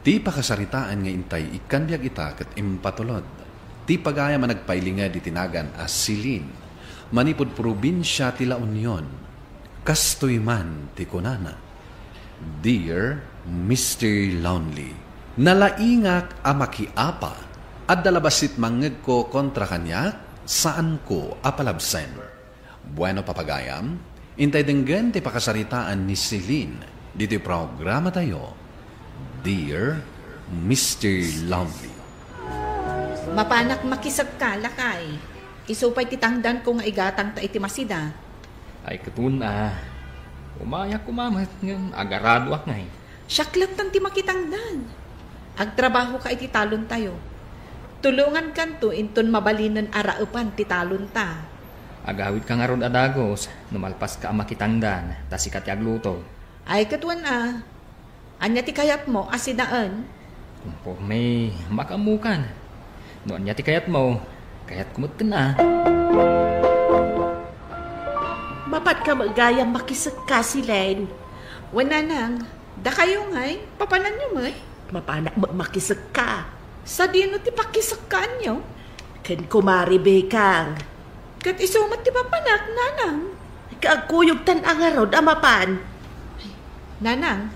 Ti pakasaritaan nga intay ikanbyag ita ket impatulod. Ti pagaya managpailinga di tinagan as Silin. Manipod probinsya ti La Union. Kastoy man ti kunana. Dear Mr. Lonely. Nalaingak amakiapa at dalabasit mangeg ko kontra kanya saan ko apalabsen. Bueno papagayam, intay denggan ti pakasaritaan ni Silin. Dito programa tayo. Dear Mr. Lonely.
Mapanak makisag ka, lakay. Isupay titangdan ko nga igatang ta iti masida.
Ay katuna. Umayak kumamat ng agarado ak ngay.
Syaklat tan ti makitangdan. Agtrabaho ka iti talon tayo. Tulungan kanto inton mabalinan araupan ti talon ta.
Agawid ka nga ron adagos, numalpas ka makitangdan, tasikat agluto.
Ay katuan Anya ti kayat mo, asidaan?
Kumpo may makamukan. Noon niya ti kayat mo, kayat kumutin
Mapat ka magayang makisag ka si Len.
Wala nang, da kayo ngay, papanan nyo may?
Mapanak magmakisag ka.
Sa dino ti pakisag ka nyo?
Ken kumari bekang.
Kat isumat ti papanak, nanang.
Kaagkuyog tan angarod, amapan.
Nanang,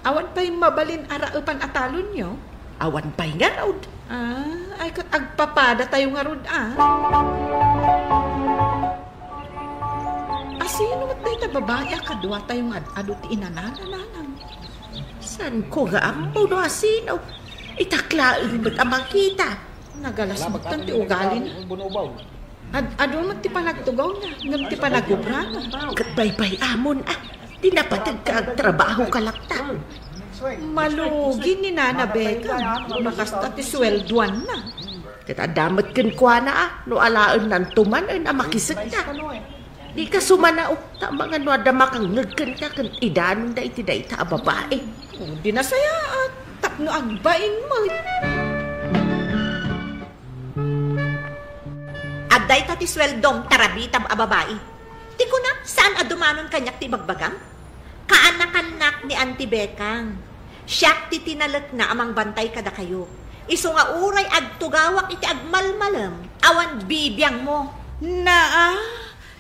awan pa'y mabalin araupan atalon nyo?
Awan pa'y ngarod.
Ay kat agpapada tayo ngarod Sino mat tayo babae kadwa tayong ado ti inanananang?
San ko nga ampo no asino? Itaklain mo't amang kita.
Nagalas mo ti ugali na. Adun mo ti panagtugaw na. Ngam ti panagubra na.
Katbay-bay amon Di napatag ka ang trabaho kalakta.
Malugi ni Nana Becca. Makasta ti swelduan na.
Katadamat kan kwa na no alaan ng tuman ay namakisag na. Di ka sumanao ta mga no adamakang ngagkan ka kan idanon da iti da ita babae.
Di na saya at tapno agbain mo.
Aday ta ti sweldong tarabitam a babae. Ti ko na, saan adumanon kanyak ti bagbagang? Kaanak-anak ni Auntie Bekang. Siyak ti tinalak na amang bantay kada kayo. Iso nga uray agtugawak iti agmalmalam. Awan bibiyang mo.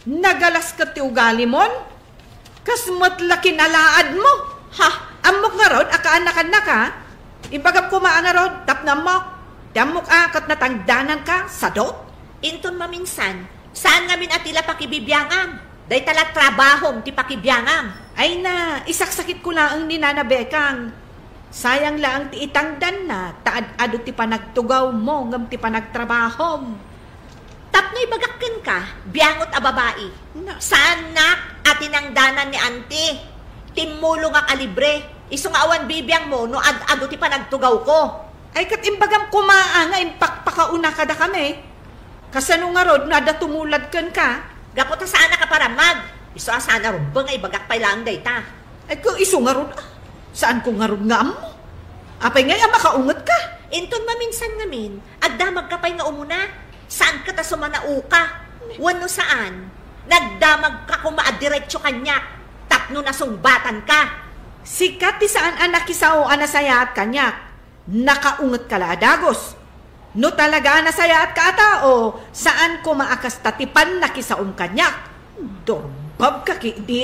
Nagalas ka ti ugali mon? Kasmat laki nalaad mo. Ha? Amok nga rod, akaanak-anak ha? Ibagap kumaan nga rod, tap na mok. Damok kat natangdanan ka, sadot?
Inton maminsan, saan ngamin atila pakibibiyangam? Day tala trabahom ti pakibiyangam.
Ay na, isaksakit ko lang ang ni Nana Bekang. Sayang lang ti itangdan na, taad-ado ti panagtugaw mo, ngam ti panagtrabahom.
Tapno'y bagakken ka, biyangot a babae. Saan nak atinangdanan ni Auntie? Timulo nga kalibre, iso nga awan bibiyang mo, no ad-ado ti panagtugaw ko.
Ay kat imbagam kumaa nga, impakpakauna ka da kami. Kasano nga rod, nada tumulad kan ka?
Gapot na saan ka paramag? Iso asana rod ba nga ibagak pa lang dayta?
Ay kung iso nga rod, saan ko nga rod nga mo? Apay nga makaungat ka?
Inton maminsan ngamin, agdamag ka pa'y nga umuna. Saan ka ta sumanao ka? Wano saan? Nagdamag ka kung maadiretso kanya. Tapno na sungbatan ka.
Sikat ti saan anak kisao anasaya at kanya. Nakaungat ka la adagos. No talaga nasaya at kaatao, saan ko maakas tatipan na kisaong kanyak? Dorbab ka di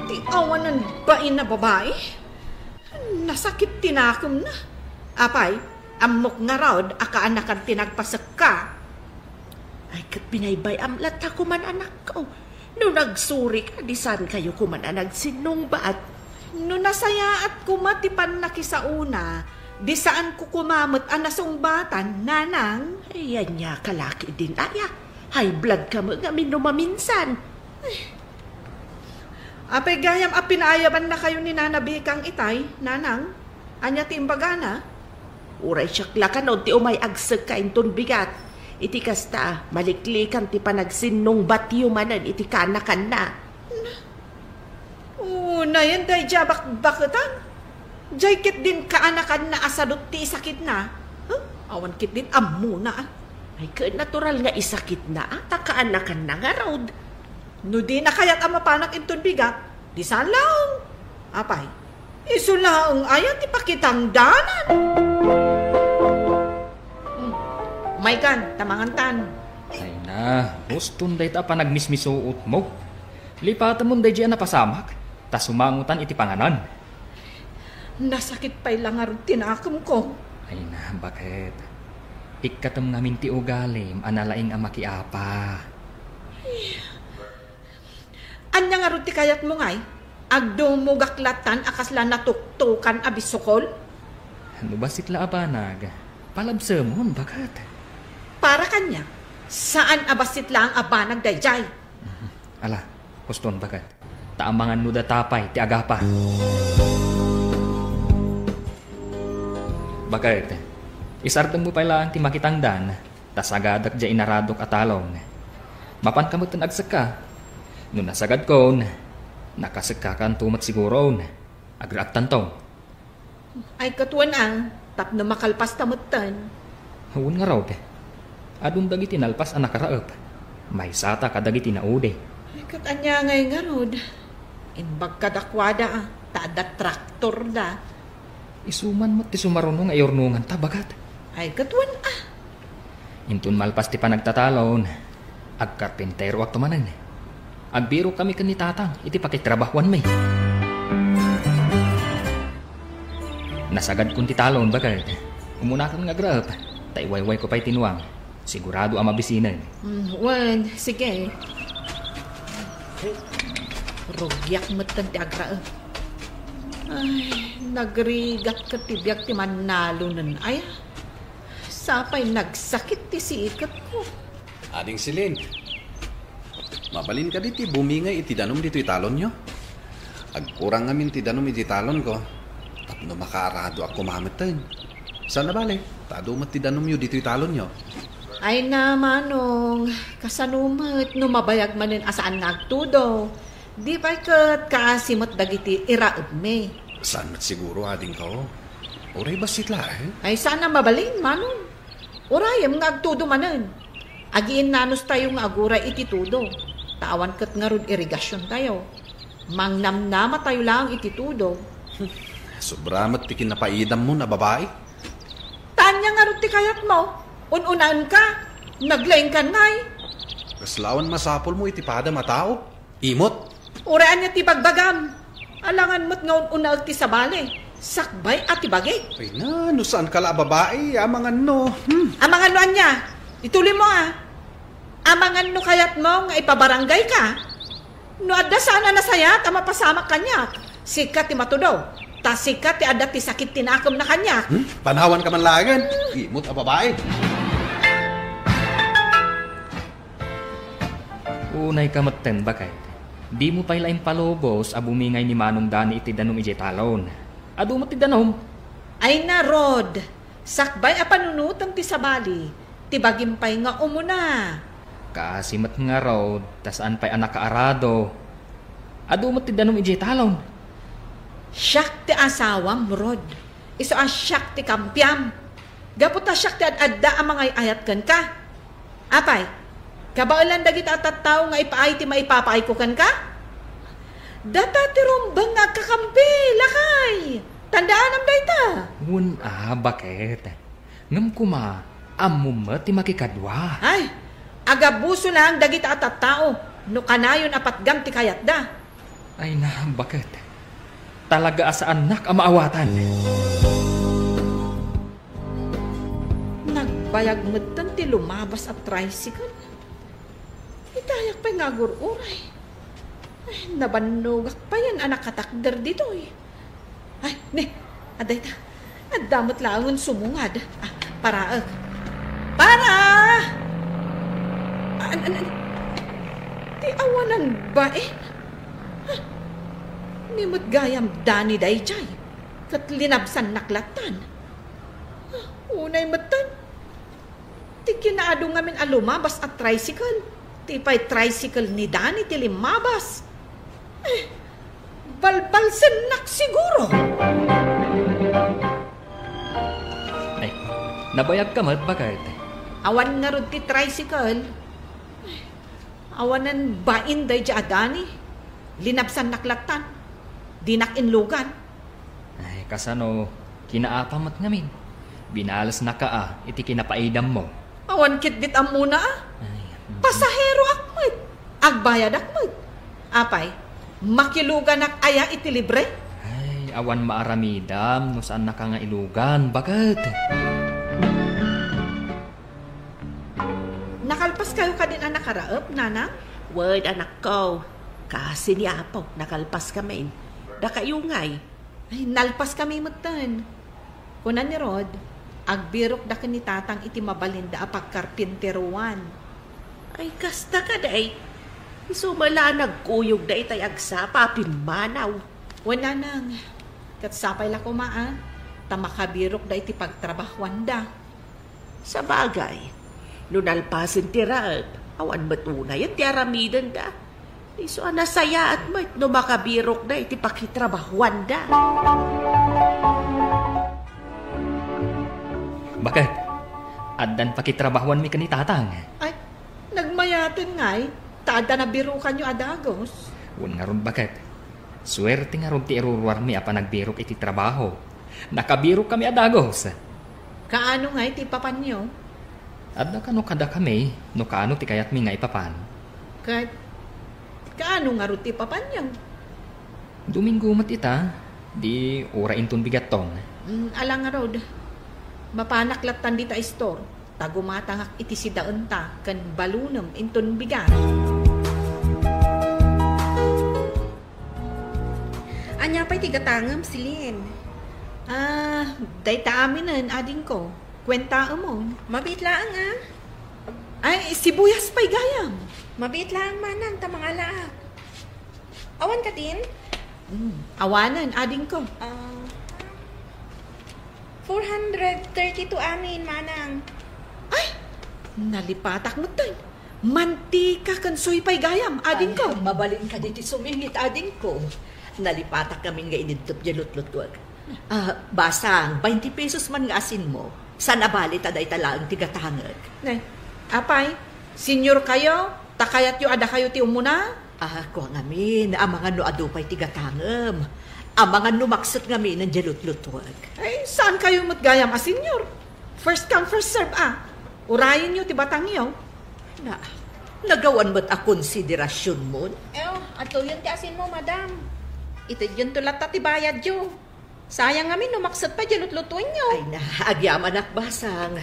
Ti awan ng bain na babae? Nasakit tinakom na. Apay, amok nga raod, akaanakan tinagpasak ka.
Ay kat binaybay amlat ha kuman anak ko. No nagsuri ka, di saan kayo kuman anag sinungbaat?
No nasaya at kumatipan na kisauna, di saan ko kumamot anasumbatan, nanang?
Ayan niya, kalaki din, aya. High blood ka mo nga minumaminsan.
Apay gayam apinayaban na kayo ni Nana Bekang itay, nanang? Anya timbaga na?
Uray siyakla ka no, ti umay agsag ka inton bigat. Iti kasta, maliklikan ti panagsinong batyo manan, iti kanakan na.
Na yan day jabak bakatan. Jay kit din kaanakan na asadot ti sakit na. Awan kit din ammo na.
Ay ka natural nga isakit na ta kaanakan na nga raod.
No di na kaya't amapanak inton bigat. Di saan lang. Apay, iso lang ayan ti pakitang danan. Maykan, tamangantan.
Ay na, huston day ta pa nagmismisuot mo. Lipatan mo day diyan napasamak. Ta sumangutan iti panganan.
Nasakit pa'y lang arod tinakam ko.
Ay na, bakit? Ikatam ngamin ti ugalim, analaing amakiapa.
Anya nga arod ti kayat mo ngay? Agdo mo gaklatan akasla natuktukan abisokol?
Ano ba sitla abanag? Palabsamon, bakit?
Para kanya, saan abasit lang abanag dayjay?
Ala, huston, bakit? Taamangan nuda tapay, ti agapa. Bakit? Isartang mo pala ti makitangdan, tas agadak dya inaradok atalong. Mapan kamot ang agsaka. No nasagad ko, nakasaka kan tumat siguro, agraktan to.
Ay katuan ang, tapno makalpas tamutan.
Hawon nga raw, adun dagiti nalpas ang nakaraop. May sata kadagiti naude.
Ay katanya ngay nga rod. Imbag kadakwada tada traktor da.
Isuman mo ti sumarunong ayornungan tabagat.
Ay katuan
Intun malpas ti panagtatalon, agkarpintero at tumanan. Agbiro kami kan ni tatang, iti pakitrabahuan may. Nasagad kong ti talon bagat. Umuna kang nagrap, taiwayway ko pa'y tinuang. Sigurado ang mabisinan.
Wan, sige. Rugyak mo tanti agra. Ay, nagrigat ka tibiyag ti manalo nun ay. Sapay nagsakit ti sikat ko.
Ading silin. Mabalin ka diti, bumingay iti danom dito italon nyo. Agkurang ngamin ti danom iti talon ko. Tapno makaarado ako mamatan. Saan na bale? Tadumat ti danom nyo dito italon nyo.
Ay namanong, kasanumat no mabayag manin asaan nagtudo. Di ba kat kaasimot dagiti iraod me.
Saan mat siguro ading ko? Oray basit la eh?
Ay sana mabalin manong. Orayam nga agtudo manen. Agiin nanos tayo nga aguray iti tudo. Tawan kat nga ron irigasyon tayo. Mangnamnama tayo lang iti tudo.
Sobramat ti kinapaidam mo na babae.
Tanya nga ron ti kayat mo. Ununaan ka. Naglaing ka ngay.
Kaslawan masapol mo iti pada matao. Imot.
Uraan niya ti bagbagam. Alangan mo't nga unaag ti sabali. Sakbay at ti bagay.
Ay na, no saan ka la babae? Amangan no.
Amangan no anya. Ituloy mo Amangan no kayat mo nga ipabarangay ka. No adda sana nasayat ang mapasamak kanya. Sikat ti matudo. Ta sikat ti adda ti sakit tinakam na kanya.
Panawan ka man lagan. Imot a babae.
Unay ka matten bakit? Di mo pa'y laing palobos a bumingay ni Manong Dani iti danom iti talon. Adu mo ti danom.
Ay na, Rod. Sakbay a panunutan ti sabali. Ti bagimpay nga umuna.
Kasimat nga raw, tasaan pa'y anak kaarado. Adu mo ti danom iti talon.
Siyak ti asawam, Rod. Iso a siyak ti kampyam. Gapot a siyak ti adda ang mga ayat kan ka. Apay, kabaulan dagit at tattao nga ipaay ti maipapaay ko kan ka? Data ti rumbang nga kakampi, lakay. Tandaan am dayta.
Bakit? Ngam kuma, amuma ti makikadwa.
Ay, agabuso lang dagit at tattao. No kanayon apatgam ti kayat da.
Ay na, bakit? Talaga asa anak ang maawatan.
Nagbayag metan ti lumabas at tricycle. Itayak pa'y ngagururay. Ay, nabanugak pa yan anak katakder dito eh. Ay, aday ta. Adamot langon sumungad. Para. Ti awanan ba eh? Nimot gayam Dani dayjay. Kat linabsan naklatan. Unay matan. Ti kinaado ngamin alumabas at tricycle. Ti pa'y tricycle ni Dani ti limabas. Balbalsen nak siguro.
Ay, nabayag ka mat bakit?
Awan nga ron ti tricycle. Awanan bain day di Dani. Linabsan naklatan. Dinak inlugan.
Ay, kasano, kinaapamat ngamin. Binalas na ka iti kinapaidam mo.
Awan kitbit am muna Pasahero akmat. Agbayad akmat. Apay, makilugan ak aya iti libre?
Ay, awan maaramidam no saan na ka nga ilugan. Bakit?
Nakalpas kayo ka din anak karaop, nanang?
Word, anak ko. Kasi niyapaw, nakalpas kami. Da kayo ngay.
Ay, nalpas kami matan. Kunan ni Rod, agbirok da ni tatang iti mabalinda apag karpinteruan.
Ay, kasta ka day. Isumala nagkuyog da itay agsa, papinmanaw.
Wala nang. Katsapay la kumaan. Tamakabirok da iti pagtrabahuan da.
Sa bagay, nunalpasin ti Ralph, awan matunay at ti aramidan da. Iso nasaya at mat no makabirok da iti pakitrabahuan da.
Bakit? Addan pakitrabahuan mi kanitatang.
Ay, nagmayatin nga'y. Tada na birukan nyo adagos.
Nga ron bakit? Swerte nga ron ti iruruar mi apa nagbirok iti trabaho. Nakabirok kami adagos.
Kaano nga iti papan nyo?
Adda ka no kada kami, no kaano ti kayat mi nga ipapan.
Kaano nga ron ti papan nyo?
Domingo mat ita, di ora inton bigatong.
Alang nga rod, mapanaklatan di ta store. Tagumatangak iti si daunta kan balunam inton bigat.
Anya pa'y
pa'y tigatangam, Silin. Dayta aminan, ading ko. Kwenta mo.
Mabit lang
Ay, sibuyas pa'y gayam.
Mabit lang manan, tamang alaak. Awan ka din?
Awanan, ading ko.
432 amin, manang.
Ay, nalipatak mo tayo. Mantika kansoy pa'y gayam, ading ko.
Mabalin ka dito sumingit, ading ko. Nalipatak kami nga inidop jalot-lutwag. Basang, 20 pesos man nga asin mo. Sana bali taday talaang tigatangag.
Nay, apay, senyor kayo, takayat yu ada kayo ti umuna?
Kuha ngamin, ang mga no adupay tigatangam. Ang mga numaksot ngamin ng jalot-lutwag.
Ay, saan kayo matgayam, senyor? First come, first serve, Urayin nyo, tibatang nyo.
Nagawan mo't a konsiderasyon mo?
Ato yun ti asin mo, madam. Ito yun tulat ti bayad yo. Sayang kami, numaksot pa jalot-lutuin nyo.
Ay agyaman ak basang.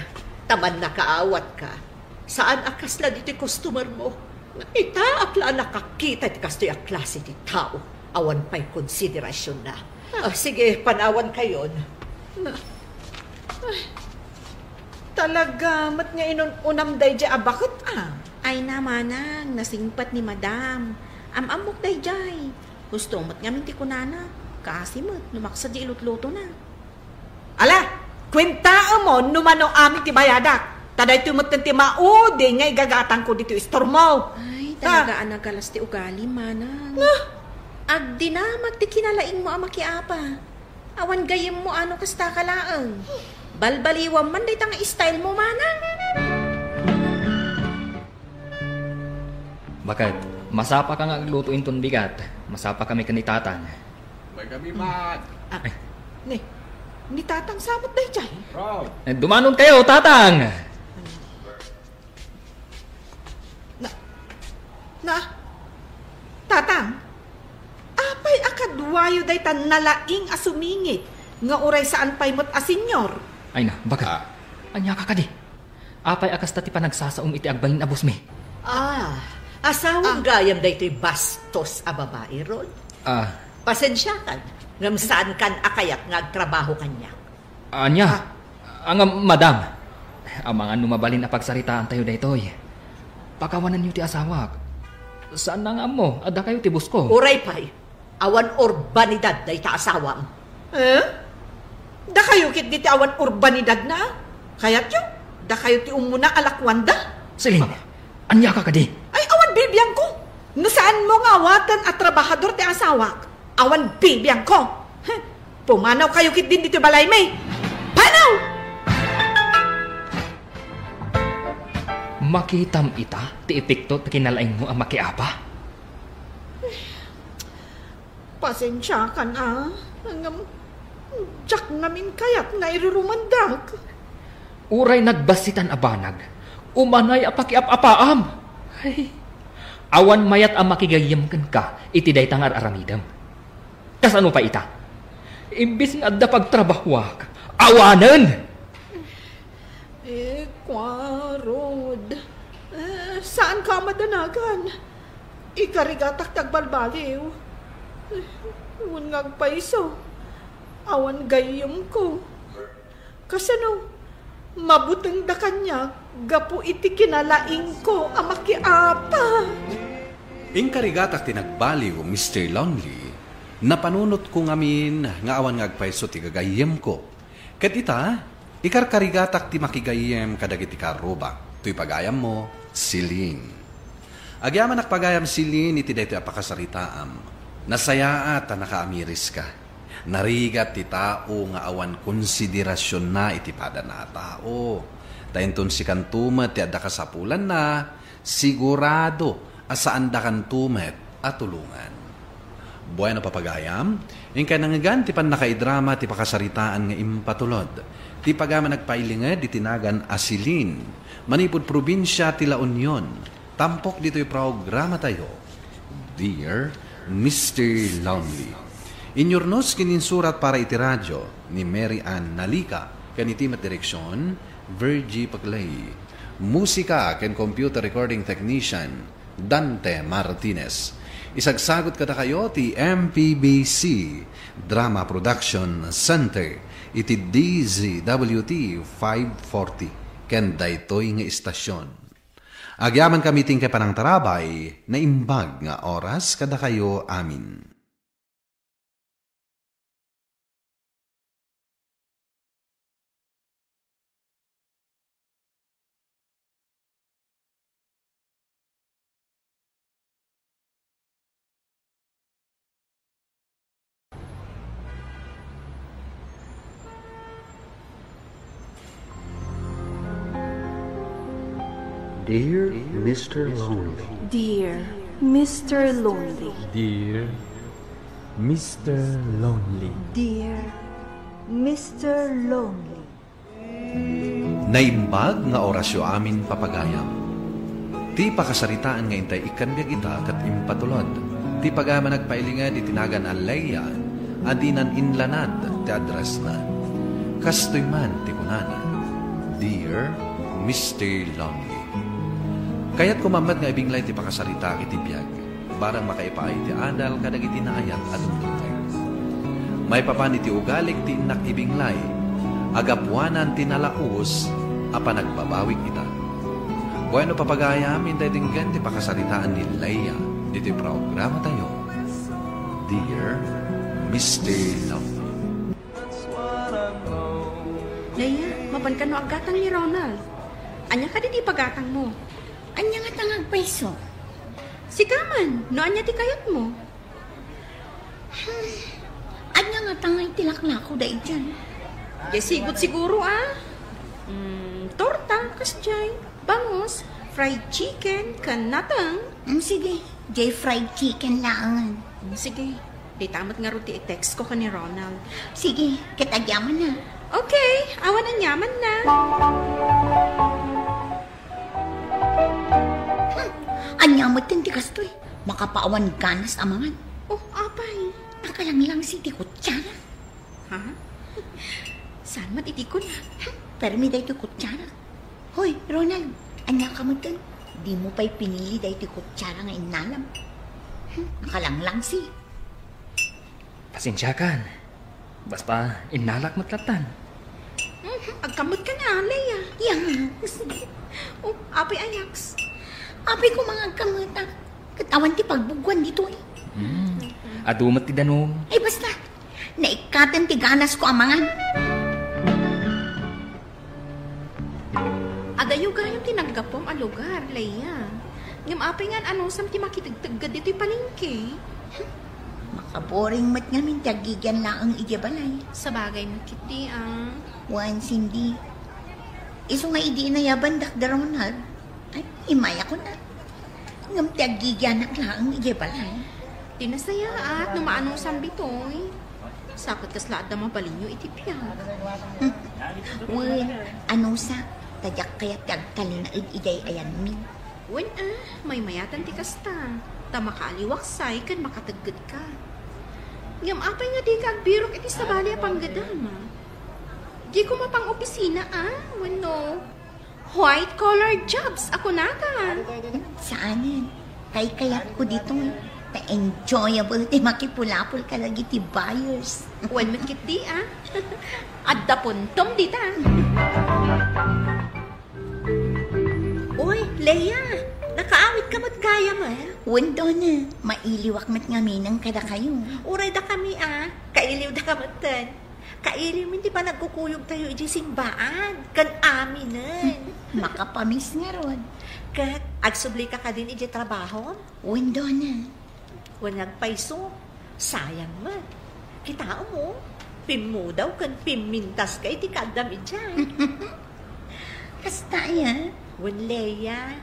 Taman nakaawat ka. Saan akas na dito customer mo? Ita akla nakakita ti kastoy a klase ti tao. Awan pa'y konsiderasyon na. Sige, panawan kayon.
Talaga, mat nga inunam day dya bakit
Ay namanang, nasingpat ni madam. Amok day jay. Gusto mat nga minti ko nana. Kasi mat, numaksa di ilutluto na.
Ala, kwenta mo, numano amin ti bayadak. Taday tumot ng ti maudi, ngay gagatang ko dito istormo.
Ay, talaga anagalas ti ugali, manang. Agdi na, magti kinalaing mo amakiapa. Awan gayem mo ano kasta kalaang. Balbaliwam man day tanga style mo, manang.
Bakit? Masapa ka nga aglutuin ton bigat. Masapa kami kanitatan.
May kami mat.
Ni tatang samot day jay.
Dumanon kayo, tatang!
Tatang, apay akadwayo day tan nalaing asumingit. Nga uray saan pa'y mo't asenyor.
Ay na, bakit? Anya ka di. Apay akas tati pa nagsasaum iti agbalin abos mi.
Asawang gayam da ito'y bastos a babae, Rod. Pasensya kan. Ngam saan kan akayat nga agtrabaho kanya.
Anya, ang madam. Ang mga numabalin na pagsaritaan tayo da ito'y. Pakawanan niyo ti asawak. Saan na nga mo? Ada kayo ti busko.
Uray pa'y. Awan urbanidad da ita asawam.
Da kayo kit di ti awan urbanidad na? Kayat yun? Da kayo ti umuna alakwanda?
Silin, anya ka di?
Ay, awan bibiyang ko. Nasaan mo nga awatan at trabahador ti asawak? Awan bibiyang ko. Pumanaw kayo kit din dito balay may. Panaw!
Makitam ita, ti epekto ti kinalaing mo ang makiapa?
Pasensya ka na. Tsak namin kayat nga irurumandak.
Uray nagbasitan abanag. Umanay apakiap-apaam. Ay, awan mayat ang makigayam ka, iti day tangar aramidam. Kasano pa ita? Imbis nga adda pagtrabahwak, awanan!
Kwarod. Saan ka madanagan? Ikarigatak tagbalbaliw. Unngag paiso. Awan gayom ko. Kasano, mabuteng da kanya, gapu iti kinalaing ko amakiapa.
Ingkarigatak tinagbaliw, Mr. Lonely, napanunot ko ngamin nga awan ngagpaiso ti gagayem ko. Ket ita, ikarkarigatak ti makigayem kadagiti karuba. Tuy pagayam mo, Silin. Agyaman nakpagayam Silin iti daytoy apakasaritaam. Nasaya at nakaamiris ka. Narigat ti tao nga awan konsiderasyon na iti pada na tao. Dahinton si kantumet ti adda kasapulan na, sigurado asaan da kantumet at tulungan. Buhay na papagayam, ingkay nangagan ti pan nakaidrama ti pakasaritaan nga impatulod. Ti pagama nagpailinged di tinagan Asilin, manipod probinsya ti La Union. Tampok dito'y programa tayo. Dear Mr. Lonely. Inyornos kininsurat para iti radyo ni Mary Ann Nalika, kanitimat direksyon, Virgie Paglay. Musika ken computer recording technician, Dante Martinez. Isagsagot kada kayo ti MPBC Drama Production Center iti DZWT 540 ken daytoy nga istasyon. Agyaman kami ting kay panang tarabay na imbag nga oras kada kayo amin.
Dear Mr. Lonely.
Dear Mr. Lonely.
Dear Mr. Lonely.
Dear Mr. Lonely.
Naimbag nga orasyo amin papagayam. Ti pakasaritaan nga intay ikanbiyag ita kat impatulod. Ti pagama nagpailingan itinagan alaya adinan inlanad ti address na. Kastoy man ti kunana. Dear Mr. Lonely. Kaya't kumamad nga ibinglay ti pakasarita iti biyag, barang makaipaay ti adal kadag iti naayat adong tungkay. May papan iti ugalig ti inak ibinglay, agapuanan ti nalaus, apa nagbabawik ita. Bueno papagayam, intay tinggan ti pakasaritaan ni Leia, iti programa tayo. Dear Mr. Lonely.
Leia, mapan ka no agatang ni Ronald. Anya ka di pagatang mo.
Anya nga tangang peso.
Si Kaman, no anya ti kayat mo?
Anya nga tangay tilaklako da dyan.
Sigot siguro torta, kasjay, bangos, fried chicken, kanatang.
Sige, jay fried chicken lang.
Sige, di tamat nga ruti i-text ko ka ni Ronald.
Sige, kitagyaman na.
Okay, awan ang yaman na.
Anyamot din ti kastoy. Makapaawan ganas amangan.
Oh, apay.
Nakalanglang si ti kutsara.
Ha? Saan mat itikon?
Pero may dahi ti kutsara. Hoy, Ronald, anya ka mo din. Di mo pa'y pinili dahi ti kutsara nga inalam. Nakalanglang si.
Pasensya kan. Basta inalak matlatan.
Agkamot ka na, Leia.
Yang.
Oh, apay ayaks.
Apay ko mga kamata. Katawan ti pagbugwan dito eh.
Adumat ti danong.
Ay basta, naikatan ti ganas ko amangan.
Adayo gayong tinaggapom a lugar, Leia. Ngam apay nga anusam ti makitagtagad dito'y palingke.
Makaboring mat nga min tagigyan lang ang ijabalay.
Sa bagay mo kiti
Once hindi. Iso nga idi na yaban dakda Ronald. Ay, imaya ko na. Ngam tagigyan lang ang ijabalay.
Tinasaya at numaanong sambitoy. Sakot kaslaad na mabalinyo itipya.
Wen, ano sa? Tadyak kaya tagtalin na iday ayan min.
Wen may mayatan ti kasta. Tamakaliwaksay kan makatagad ka. Ngam apay nga di ka agbirok iti sa bali a panggadama. Di ko mapang opisina Wen no. White collar jobs ako natan.
Saanin? Kayat ko dito enjoyable ti makipulapol ka lagi ti buyers.
Wen makit di Adda puntom dita.
Uy, Leia, nakaawit ka mo't gaya mo
Wendo na, mailiwak mat nga minang kada kayo.
Uray da kami kailiw da kamatan. Kailiw hindi pa nagkukuyog tayo iji simbaan. Kan aminan.
Makapamis nga ron.
Kat, agsubli ka din iji trabaho?
Wendo na.
Walang paiso. Sayang man. Kitao mo. Pim mo daw kan pimintas ka iti kadam ijay.
Kasta yan.
Wen Leia.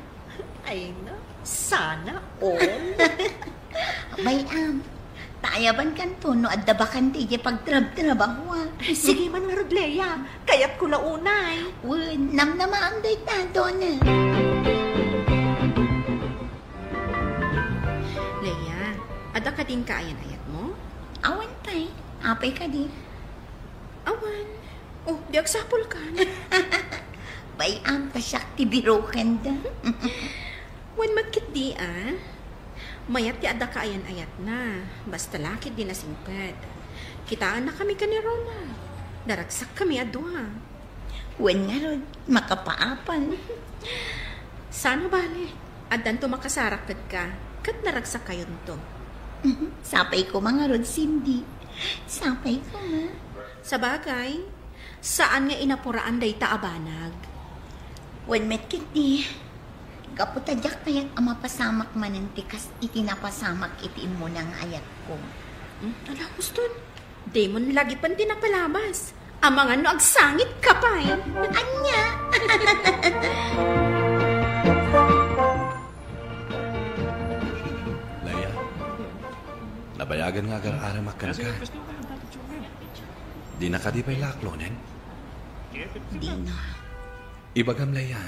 Ay no. Sana all.
Bay tayaban kan to no adda bakan ti pagtrabaho.
Sige man nga Rod Leia. Kayat ko launay.
Wen, namnamaan day tado na.
Leia, ada ka din kaayan-ayat mo?
Awan tay. Apay ka din.
Awan. Oh, di agsapol ka na.
Bay pasyak ti birokan da.
Wen magkit di
Mayat ti ada ka ayan-ayat na. Basta laki di nasingpet. Kitaan na kami ka ni Ronald. Daragsak kami adwa.
Wen nga rod, makapaapan.
Sana bale, adan to makasarakad ka. Kat naragsak kayon to.
Sapay ko mga rod, Cindy. Sapay ko nga.
Sa bagay, saan nga inapuraan day taabanag?
Wen metkit di. Kaputadyak kayat ama pasamak manantikas itinapasamak itiin mo ng ayat ko.
Ala, guston. Demon lagi pan tinapalabas. Amang ano agsangit ka pa eh.
Anya!
Leia, nabayagan nga agar-arang makan ka. Di na ka di pa'y laklonen?
Di na.
Ibagam, Leia.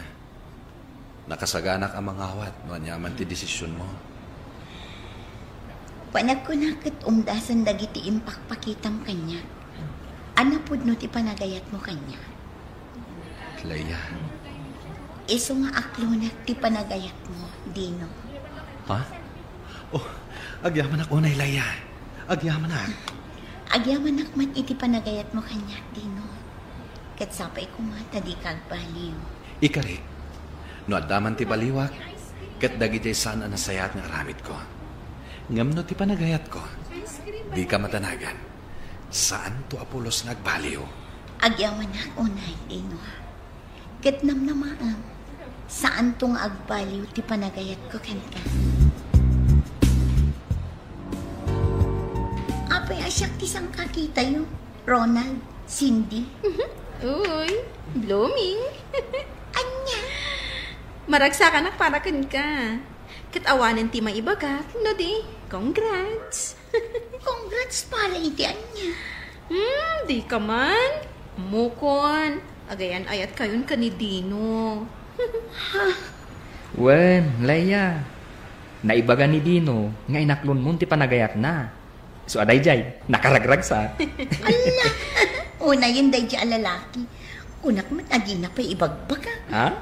Nakasaganak ang mangawat no anyaman ti desisyon mo.
Panag ko nakit umdasan dagiti impakpakitam kanya. Anapod no ti panagayat mo kanya.
Leia.
Iso nga aklonak ti panagayat mo, Dino.
Ha? Oh, agyaman ako na, Leia. Agyaman na.
Agyaman akmat iti panagayat mo kanya, Dino. Katsapay ko nga tadi kagbaliw.
Ikarik. No adaman ti baliwak, kat dagiti sana nasayat nga aramid ko. Ngam no ti panagayat ko, di ka matanagan. Saan to Apolos nagbaliw?
Agyaman ako na, Dino. Kat namnamaam, saan tong agbaliw ti panagayat ko kanka? Apay asyak ti sang kakita yo, Ronald, Cindy.
Uy, blooming.
Anya?
Maragsakan na para ka. Katawanan ti maibagat, no di? Congrats.
Congrats para iti anya.
Di ka man. Mukon. Agayan ayat kayon ka ni Dino.
Wen, Leia. Naibaga ni Dino, nga inaklon mo ti panagayat na. So aday jay, nakaragrag sa.
Ala, una yun day di alalaki. Kunak man adi na pa'y ibagbaga.
Ha?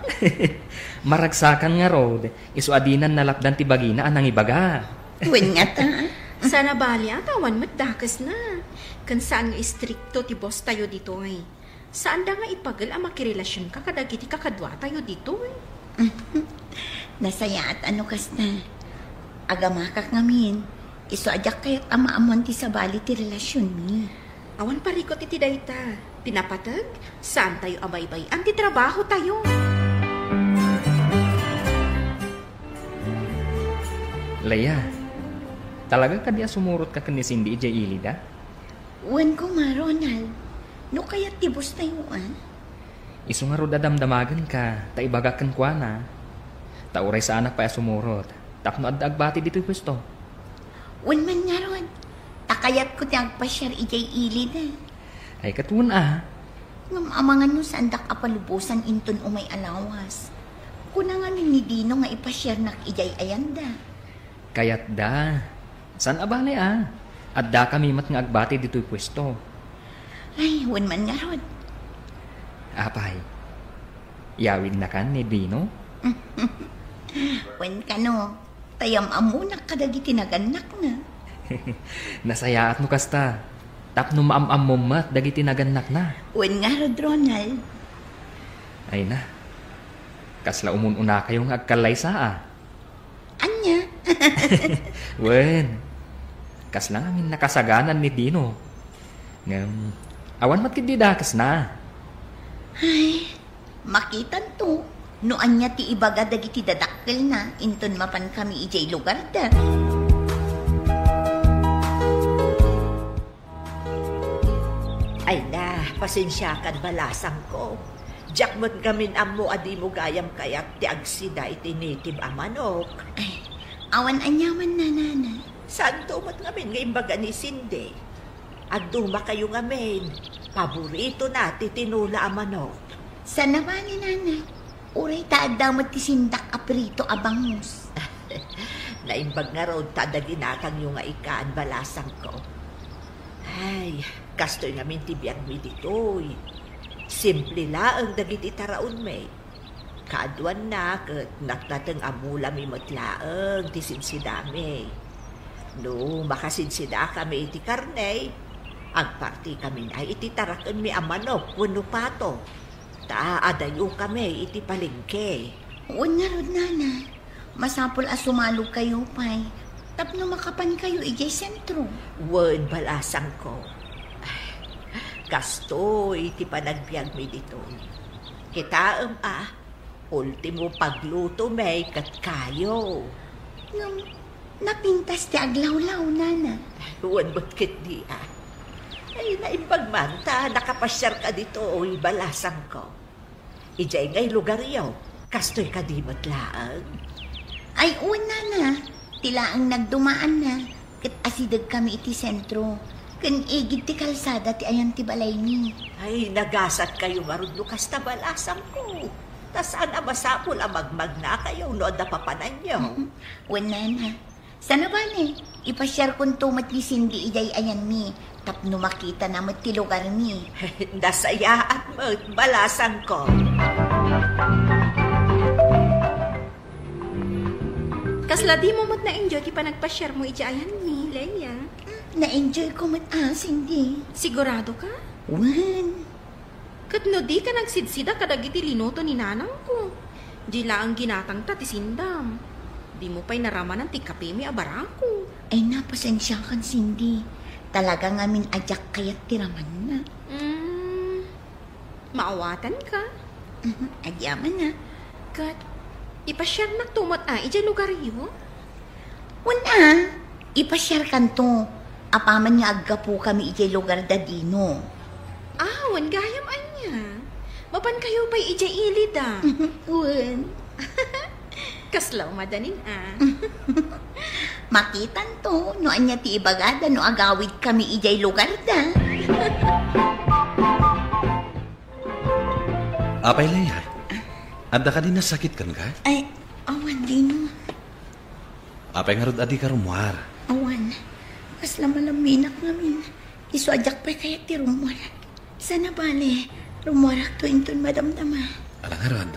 Maragsakan nga rod, iso adinan nalapdan ti bagina anang ibaga.
Wen nga ta.
Sana bali atawan matdakas na. Kan saan nga istrikto ti boss tayo dito ay. Saan da nga ipagal ang makirelasyon ka kadagiti kakadwa tayo dito ay.
Nasaya at ano kas na. Agamakak ngamin. Iso adyak kayat ama-amon ti sabali ti relasyon mi.
Awan parikot iti dayta. Pinapatag, saan tayo abay-bay? Anti trabaho tayo.
Leia, talaga ka diya sumurot ka ni Cindy ijay ilida?
Wen ko nga, Ronald. No kaya tibos tayo,
Iso nga rod adamdamagan ka, taibagakan kwa na. Tauray sa anak pa sumurot. Tapno agbati dito pwesto.
Wen man nga, Ron. Takayat ko ti agpasyar ijay ilida.
Ay katun
Ngam amangan no sa andak apalubusan inton umay alawas. Kunangan ni Dino nga ipasyar nak ijay ayanda.
Kayat da. San abale At da kami mat nga agbati dito'y pwesto.
Ay, wen man nga rod.
Apay, yawid na kan ni Dino?
Wen ka no, tayam amunak kadagi tinaganak na.
Nasayaat no kasta. Tapno maam-am mo mat dagiti naganak na.
Wen nga rod, Ronald.
Ay na. Kasla umun-una kayong agkalay saa.
Anya?
Wen. Kasla ngamin nakasaganan ni Dino. Ngam, awan mat kididakas na.
Ay, makitan to. No anya ti ibaga dagiti dadakkel na. Inton mapan kami ijay lugar da.
Ay na, pasensyakan balasang ko. Diyak mo't gamin amo adi mo gayam kayak ti agsida iti native amanok.
Ay, awan anyaman na nana.
Saan tumat ngamin nga imbaga ni Cindy? Agduma kayo ngamin. Paborito na ti tinula amanok.
Sana ba ni nana? Uray taad damot ti sindak aprito abangos.
Naimbag nga raw tadaginakang yung nga ikaan balasang ko. Ay, kastoy ngamin ti biyag mi ditoy. Simple laang dagiti taraon may. Kaadwan na kat naktatang amula mi matlaang tisin si dami. No, makasinsida kami iti karnay. Ang parti kami na iti tarakan mi amanok wano pato. Adayo kami iti palengke.
Uwan nga rod, nana. Masapol a sumalog kayo, pay. Tapno makapan kayo ijay sentro.
Wan balasang ko. Kasto iti panagbiag mi dito. Kitaam ultimo pagluto may kat kayo.
Napintas ti aglawlaw, nana.
Wan ba't di Ay, naimbagmanta, nakapasyar ka dito o ibalasang ko. Ijay ngay lugar yaw, kasto'y kadimat laang.
Ay, uwan, nana. Tila ang nagdumaan na. Kat asidag kami iti sentro. Kan igid ti kalsada ti ayan ti balay ni.
Ay, nagasat kayo marudlo kas tabalasang ko. Tas ana masapol amagmag na kayo no da papanan nyo.
Uwan, nana. Sana ba ni? Ipasyar kong tumat ni Cindy ijay ayan mi. Tapno makita naman ti lugar mi.
Nasaya at balasang ko.
Kasla di mo na-enjoy ti panagpasyar mo ijayan mi, Leia.
Na-enjoy ko Cindy.
Sigurado ka?
Wan.
Katno di ka nagsidsida kadagiti linoto ni nanang ko. Di lang ginatang ta ti sindam. Di mo pa'y naramanan ti kape mi abarako.
Ay napasensya kan, Cindy. Talaga ngamin ajak kayat tiraman na.
Maawatan ka?
Adyaman na.
Kat, ipasyar na tumot ijay lugar yun?
Wala. Ipasyar kan to. Apaman nga agga po kami ijay lugar da dino.
Wan gayam anya. Mapan kayo pa'y ijay ilid
Wan.
Kaslaw madanin
Makitan to, no anya ti ibagada, no agawid kami ijay lugar da.
Apay, Leia. Adda ka din nasakit kan ka?
Ay, awan din.
Apay nga rod adi ka rumwar.
Awan. Kasla malaminak namin. Iso ajak pa kaya ti rumwar. Sana bale, rumwarak to inton madamdama.
Alang nga rod.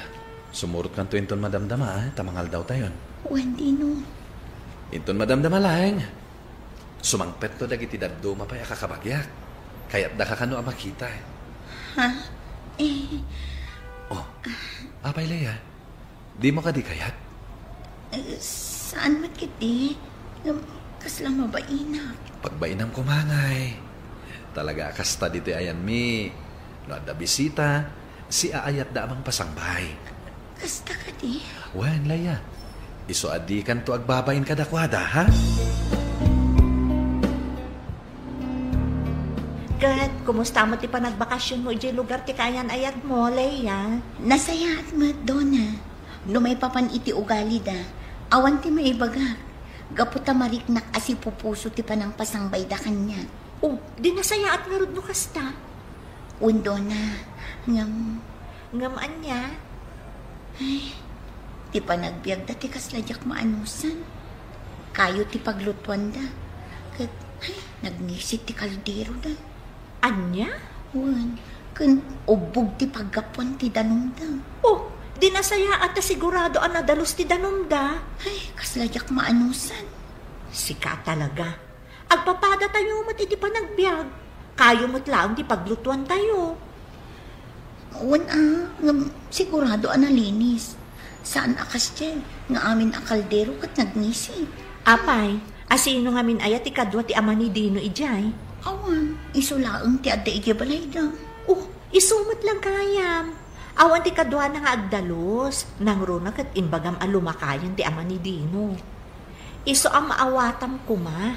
Sumurot kan to inton madamdama, tamangal daw tayon.
Awan din.
Inton madamdama lang. Sumangpet to dagiti daduma pa'y akakabagyak. Kaya't da ka kano makita.
Ha?
Apay, Leia. Di mo ka di kayat?
Saan makiti? Kasla mabainak.
Pagbainam kumangay. Talaga kasta dito ayan mi. No ada bisita, si aayat da amang pasangbay.
Kasta ka di?
Wan, Leia. Iso adi kan to agbabain kadakwada, ha?
Kat, kumusta mo ti panagbakasyon mo ijay lugar ti kayan ayat mo, Leia?
Nasaya at Madonna. No may papan iti ugali da. Awan ti maibagak. Gaputa mariknak asi pupuso ti panang pasangbay da kanya.
Di nasaya at narud no kasta.
Undo na.
Ngam anya?
Ay, ti panagbiag da ti kasladyak maanusan. Kayo ti paglutuan da. Kat, nagnisit ti kaldero da.
Anya?
Wan, kan ubog ti paggapuan ti danumda.
Di nasaya at sigurado ang nadalos ti danumda.
Ay, kasladyak maanusan.
Sika talaga. Agpapada tayo mo't iti panagbiag. Kayo mo't lang di paglutuan tayo.
Wan sigurado analinis. Saan akas dyan? Nga amin ang kaldero kat nagnisip.
Apay, asino nga min ayat ikadwa ti ama ni Dino ijay?
Awan, isulaang ti adda ijay balay da.
Isumot lang kayam. Awan ti kadwa na nga agdalos. Nang runa kat imbagam alumakayan ti ama ni Dino. Iso ang maawatam kuma.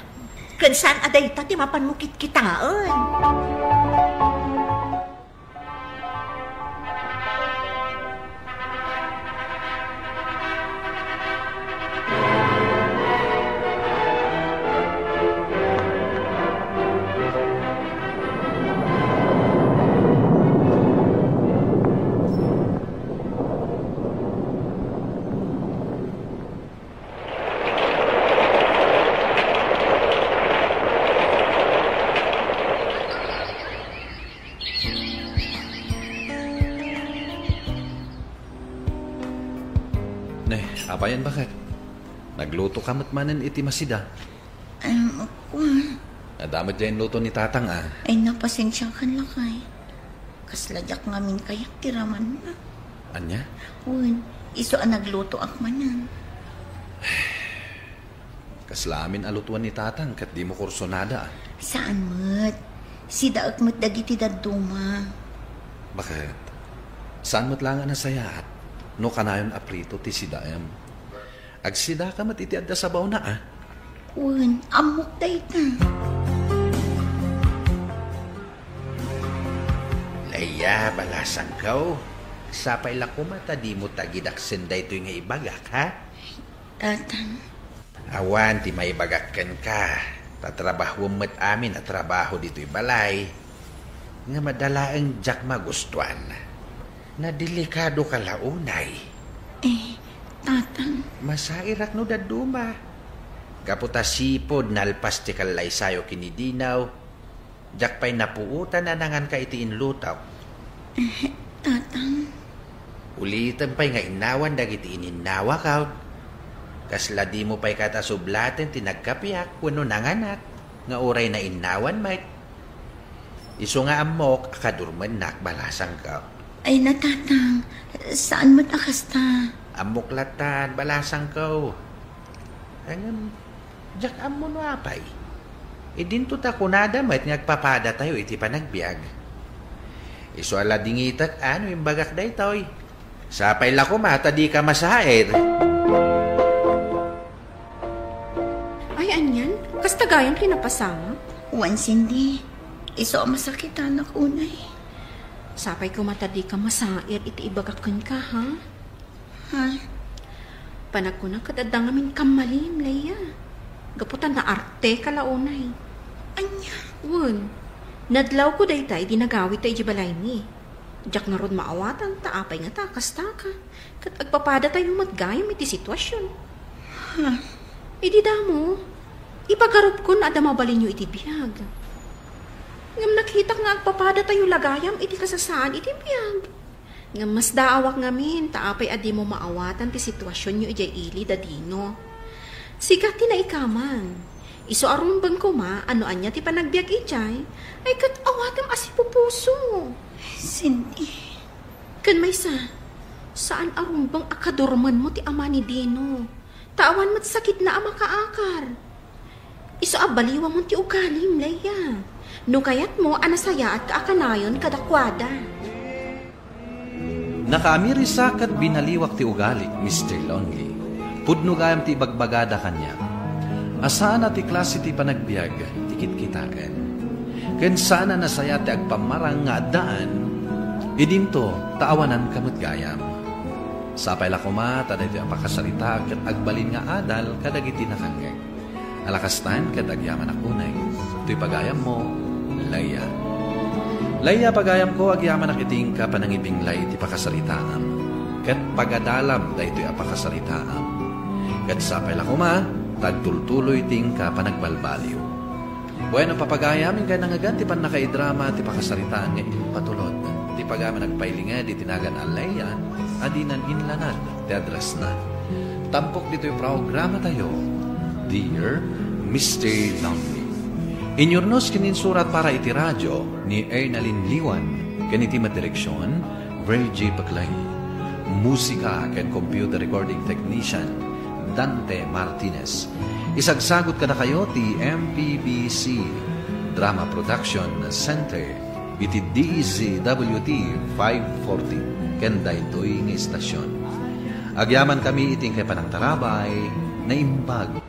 Kansan aday ta ti mapanmukit kitaan.
Apayan bakit? Nagluto ka matmanan iti masida.
Ako.
Nadamot dyan luto ni tatang
Ay, napasensya ka lakay. Kasladyak ngamin kayak tiraman na.
Anya?
Un, iso ang nagluto akmanan.
Kaslamin alutuan ni tatang kat di mo kursonada.
Saan mo't? Si daag mo't dagiti daduma.
Bakit? Saan mo't lang nasayat? No kanayon aprito ti sidaem. Agsida ka matitiad da sabaw na
Un, amok day ta.
Laya, balasang kaw. Sapay lako mata di mo tagidaksen da ito nga ibagak, ha?
Tatang.
Awan, ti maibagakkan ka. Tatrabaho mo't amin at trabaho dito'y balay. Nga madala ang jak magustuhan. Na delikado ka launay.
Tatang.
Masairak no daduma. Kaputa sipod nalpas ti kalay sayo kinidinaw. Jak pa'y napuutan na nangan ka itiin lutaw.
Tatang.
Ulitan pa'y nga inawan dagiti ininawa ka. Kasla di mo pa'y katasublaten tinagkapiak kuno nanganak. Nga oray na inawan mait. Iso nga amok akadurman nak balasang ka.
Ay natatang. Saan mo't akasta?
Amok latan balasang ka. Angam, jak amo no apay. Idinto ta kunada mait ngagpapada tayo iti panagbiag. Iso ala dingitak ano yung bagak day toy. Sapay lako mata di ka masaid.
Ay, anyan? Kastagayan kinapasama?
Wan sindi. Iso masakit anak unay.
Sapay ko matadi ka masair iti ibagakan ka, ha?
Ha?
Panag ko na kadadang kamalim, Leia. Gaputan na arte kalaunay.
Anya?
Wun, nadlaw ko daytay dinagawit tayo jibalay ni. Diyak nga ron maawatan, taapay nga takas taka. Kat agpapada tayo matgayam iti sitwasyon.
Ha?
Idi damo, ipagarup ko na ada mabalin nyo iti biyag. Ngam nakita nga agpapada tayo lagayam iti kasasaan iti biyag. Nga mas daawak ngamin, taapay adi mo maawatan ti sitwasyon nyo ijay ili dadino. Sigat ti na ikaman. Iso arumbang ko ano anya ti panagbiag ijay, ay kat awatam asipupuso.
Cindy.
Kan may saan arumbang akadurman mo ti ama ni Dino? Tawan mat sakit na ama kaakar. Iso abaliwa mo ti ugalim, Leia. No kayat mo anasaya at kaakanayon kadakwada.
Nakaamirisak at binaliwak ti ugalik, Mr. Lonely. Pudno gayam ti bagbagada kanya. Asaan ti klase ti panagbiag, tikit kitakan. Ken sana nasaya ti agpamarang nga daan, idinto taawanan kamut gayam. Sapay lakuma, taday ti apakasalita ket agbalin nga adal kadagiti nakangeg. Alakastan ket agyaman akunay. To'y pagayam mo, Laya. Laya pagayam ko agyaman nakiting ka panangibing lay ti pakasalitaam. Ket pagadalam daytoy apakasalitaam. Ket sapay lakuma, tagtultuloy ting ka panagbalbaliw. Bueno papagayam ka nangagan ti pan nakaidrama ti pakasalitaan nga patulod. Ti pagama nagpailinga di tinagan alayan, adinan inlanad ti address na. Tampok dito'y programa tayo, Dear Mr. Lonely. Inyornos kininsurat para iti radyo ni Ernalyn Liwan, kaniti madireksyon, Virgie Paclay. Musika ken computer recording technician, Dante Martinez. Isagsagot ka na kayo ti MPBC Drama Production Center, iti DZWT 540, kenda ito'y ng istasyon. Agyaman kami iting kay Panang Tarabay na imbag